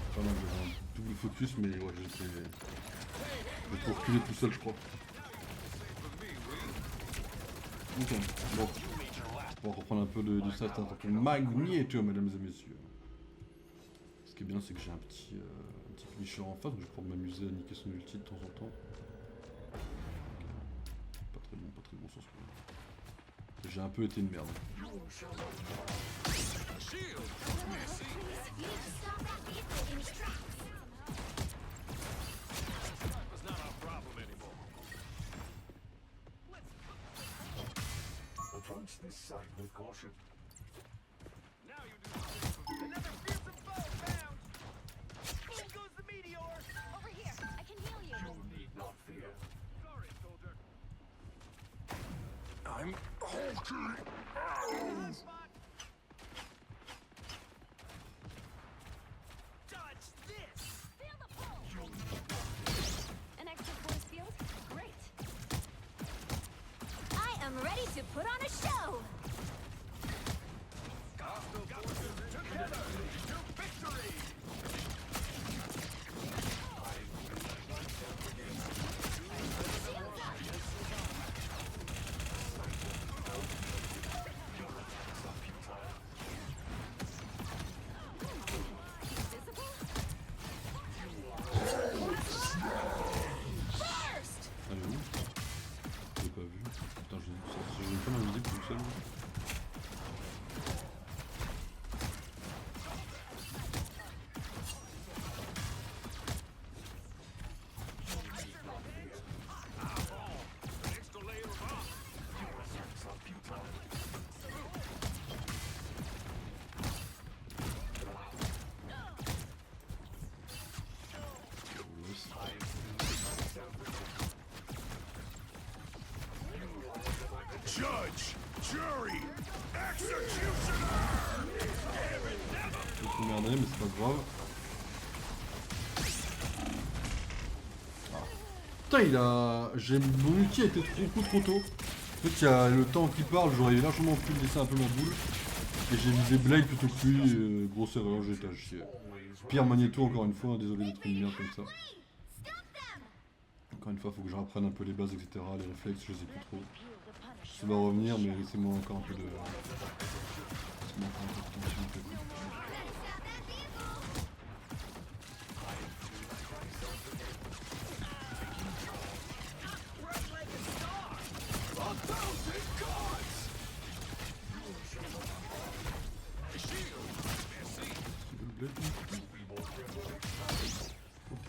Enfin, là, j'avais un double focus, mais ouais, j'étais pour reculer tout seul, je crois. Ok, bon. On va reprendre un peu du stat attaque Magneto, mesdames et messieurs. Ce qui est bien, c'est que j'ai un petit finisher en face, donc je vais pouvoir m'amuser à niquer son ulti de temps en temps. Pas très bon sur ce point. J'ai un peu été une merde. Approach this site with caution. Now you do another fearsome foe found. In goes the meteor. Over here, I can heal you. You need not fear. Sorry, soldier. I'm hulking. Spot. Dodge this. Feel the pull. An extra force field? Great. I am ready to put on a show! Together to victory. Ah, j'ai vu. J'ai pas vu. Putain, j'ai une femme invisible tout seul. Extra layer of armor. Judge, jury, executioner. Je suis merdé, mais c'est pas grave. Putain, mon ulti a été trop tôt. En fait, il y a le temps qui parle, j'aurais largement pu laisser un peu ma boule. Et j'ai visé Blade plutôt que lui, grosse erreur, j'ai été à chier. Pire Magneto, encore une fois, désolé d'être une merde comme ça. Encore une fois, faut que je reprenne un peu les bases, etc. Les réflexes, je les ai plus trop. Ça va revenir, mais laissez-moi encore un peu de... Laissez-moi encore un peu de temps, s'il vous plaît.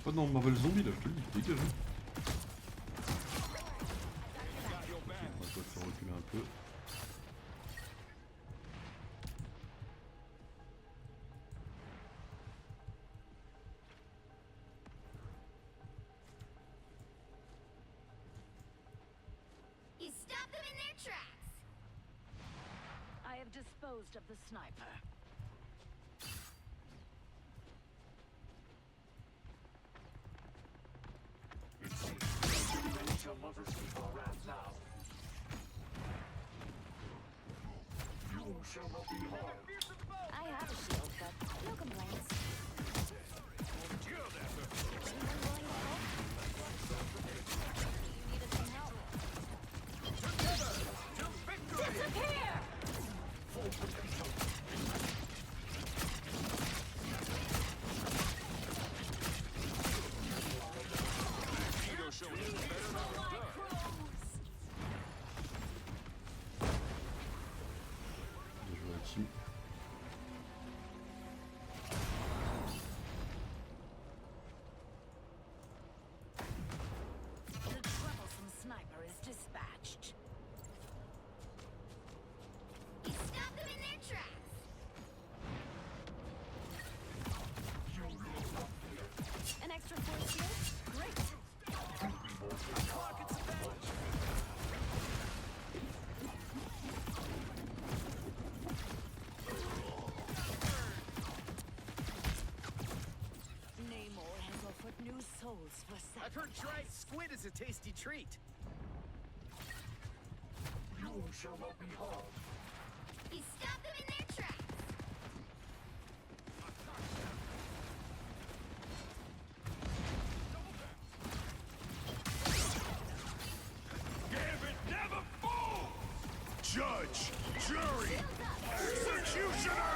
Pas dans Marvel Zombie là, je te le dis, dégage. On va te faire reculer un peu. You stop them in their tracks! I have disposed of the sniper. I have a shield, but no complaints. Anyone willing to help? You needed some help. Disappear! Bien joué la team. Heard dried squid is a tasty treat. You stop them in their tracks. Gambit never falls! Judge, jury, executioner!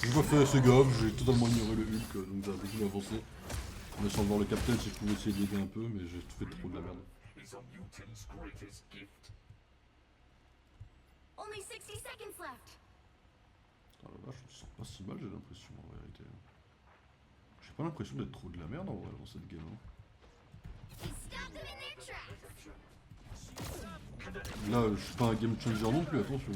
Je vois faire ce gars, j'ai totalement ignoré le Hulk, donc j'ai un peu plus avancé. En essayant de voir le Captain si je pouvais essayer de l'aider un peu, mais j'ai fait trop de la merde. Only 60 seconds left. Putain la vache, je me sens pas si mal j'ai l'impression en vérité. J'ai pas l'impression d'être trop de la merde en vrai dans cette game. Hein. Stop them in their tracks. Là je suis pas un game changer non plus, attention.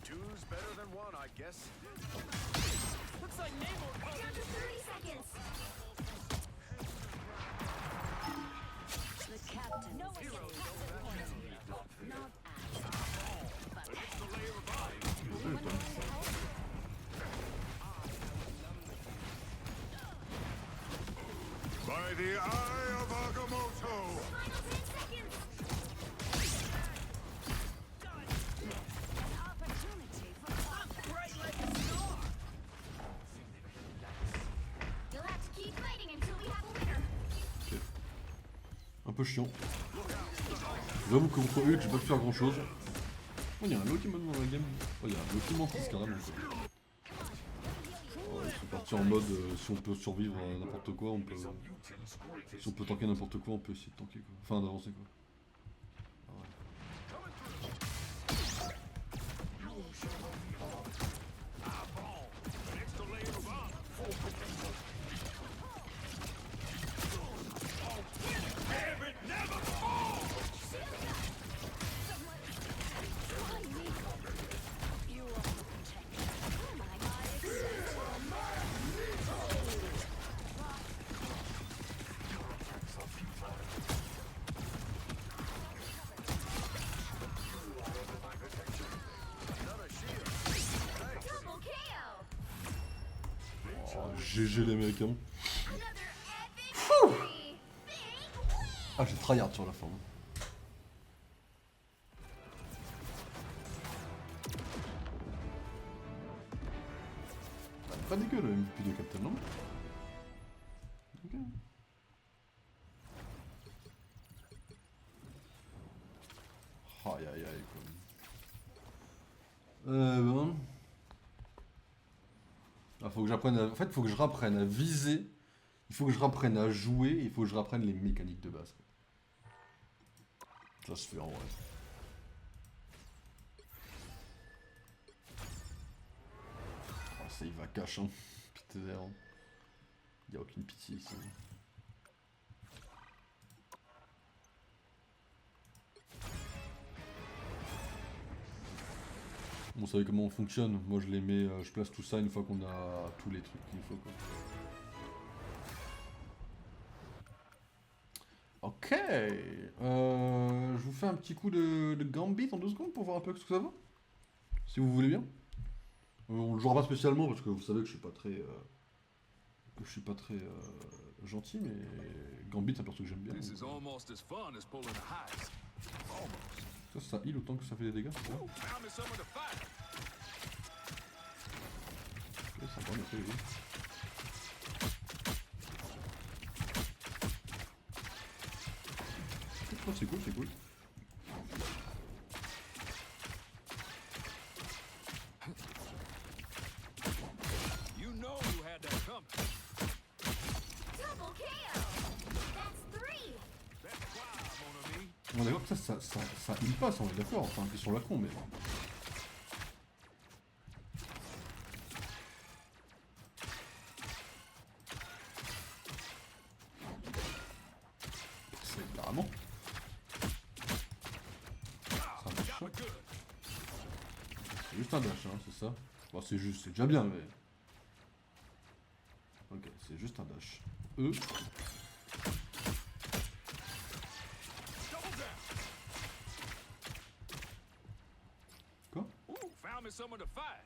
Two's better than one, I guess. Looks like Namor. Down to 30 seconds. The captain is heroes not By the eye of Agamotto! Final 10 seconds. an opportunity for Bright like a star. You'll have to keep fighting until we have a winner. Ok. Un peu chiant. J'avoue que contre Hulk j'ai pas pu faire grand chose. Oh y'a un Loki maintenant dans la game. Oh y'a un Loki Mantis carrément quoi. Oh, ils sont partis en mode si on peut survivre à n'importe quoi, on peut. Si on peut tanker n'importe quoi, on peut essayer de tanker quoi. Enfin d'avancer quoi. Ah ouais. Double KO. Oh, GG les mecs hein. Another epic victory. Big win. Ah j'ai tryhard sur la fin. Pas dégueu le MVP de Captain non. Ok. Aïe aïe aïe quoi. Ben... Ah, faut que j'apprenne à... En fait faut que je rapprenne à viser. Il faut que je rapprenne à jouer. Il faut que je rapprenne les mécaniques de base. Ça se fait en vrai. Oh, ça il va cache hein. Putain, il y a aucune pitié ici. Bon, vous savez comment on fonctionne. Moi je les mets, je place tout ça une fois qu'on a tous les trucs qu'il faut quoi. Ok, je vous fais un petit coup de Gambit en 2 secondes pour voir un peu ce que ça vaut. Si vous voulez bien. On le jouera pas spécialement parce que vous savez que je suis pas très, gentil, mais Gambit c'est un perso que j'aime bien. This is almost as fun as pulling a heist. Almost. Ça heal autant que ça fait des dégâts. C'est bon. Found me someone to fight. Ok, c'est bon, ok, oui. Oh, c'est cool, c'est cool. You know you had that coming. Double KO. That's 3. That's why, mon ami. On est d'accord que ça heal pas, ça on est d'accord. Enfin, ils sont la con, mais. juste un dash, hein, c'est ça? Bon, c'est juste, c'est déjà bien, mais... Ok, c'est juste un dash. E. Quoi? Ooh, found me someone to fight.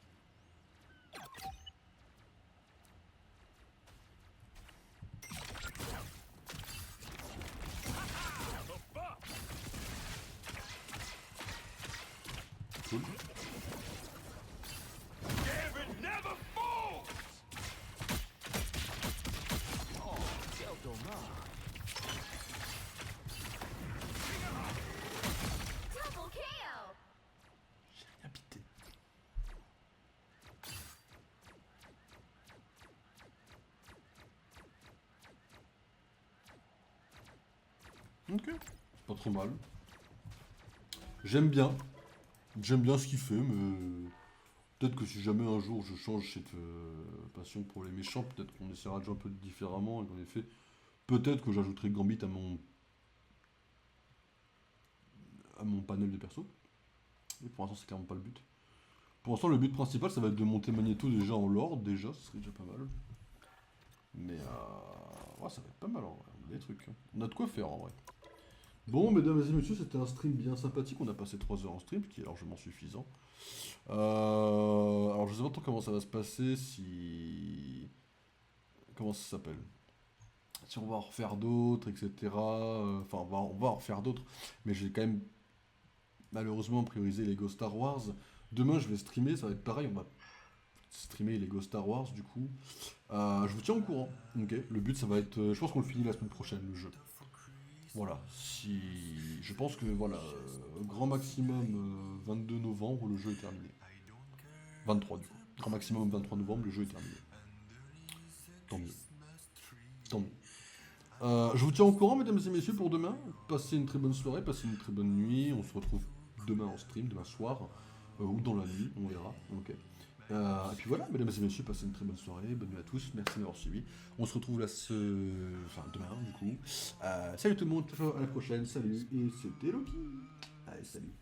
The fuck? Cool. Gambit never falls! Oh, quel dommage. Double KO! Rien pité. Ok, c'est pas trop mal. J'aime bien. J'aime bien ce qu'il fait, mais... Peut-être que si jamais un jour je change cette passion pour les méchants, peut-être qu'on essaiera de jouer un peu différemment, et qu'en effet, peut-être que j'ajouterai Gambit à mon panel de persos. Mais pour l'instant, c'est clairement pas le but. Pour l'instant, le but principal, ça va être de monter Magneto déjà en Lord, déjà, ce serait déjà pas mal. Mais ouais, ça va être pas mal en vrai, on a des trucs. On a de quoi faire en vrai. Bon, mesdames et messieurs, c'était un stream bien sympathique. On a passé 3 heures en stream, ce qui est largement suffisant. Alors, je sais pas trop comment ça va se passer, si... Comment ça s'appelle? Si on va en refaire d'autres, etc. Enfin, on va en refaire d'autres. Mais j'ai quand même, malheureusement, priorisé Lego Star Wars. Demain, je vais streamer, ça va être pareil. On va streamer Lego Star Wars, du coup. Je vous tiens au courant. Ok. Le but, ça va être... je pense qu'on le finit la semaine prochaine, le jeu. Voilà, si... Je pense que, voilà, grand maximum 22 novembre, le jeu est terminé. 23 du coup. Grand maximum 23 novembre, le jeu est terminé. Tant mieux. Tant mieux. Je vous tiens au courant, mesdames et messieurs, pour demain. Passez une très bonne soirée, passez une très bonne nuit. On se retrouve demain en stream, demain soir, ou dans la nuit, on verra. Ok. Et puis voilà, mesdames et messieurs, passez une très bonne soirée, bonne nuit à tous, merci de m'avoir suivi. On se retrouve là demain, du coup. Salut tout le monde, à la prochaine, salut, et c'était Loki. Allez, salut.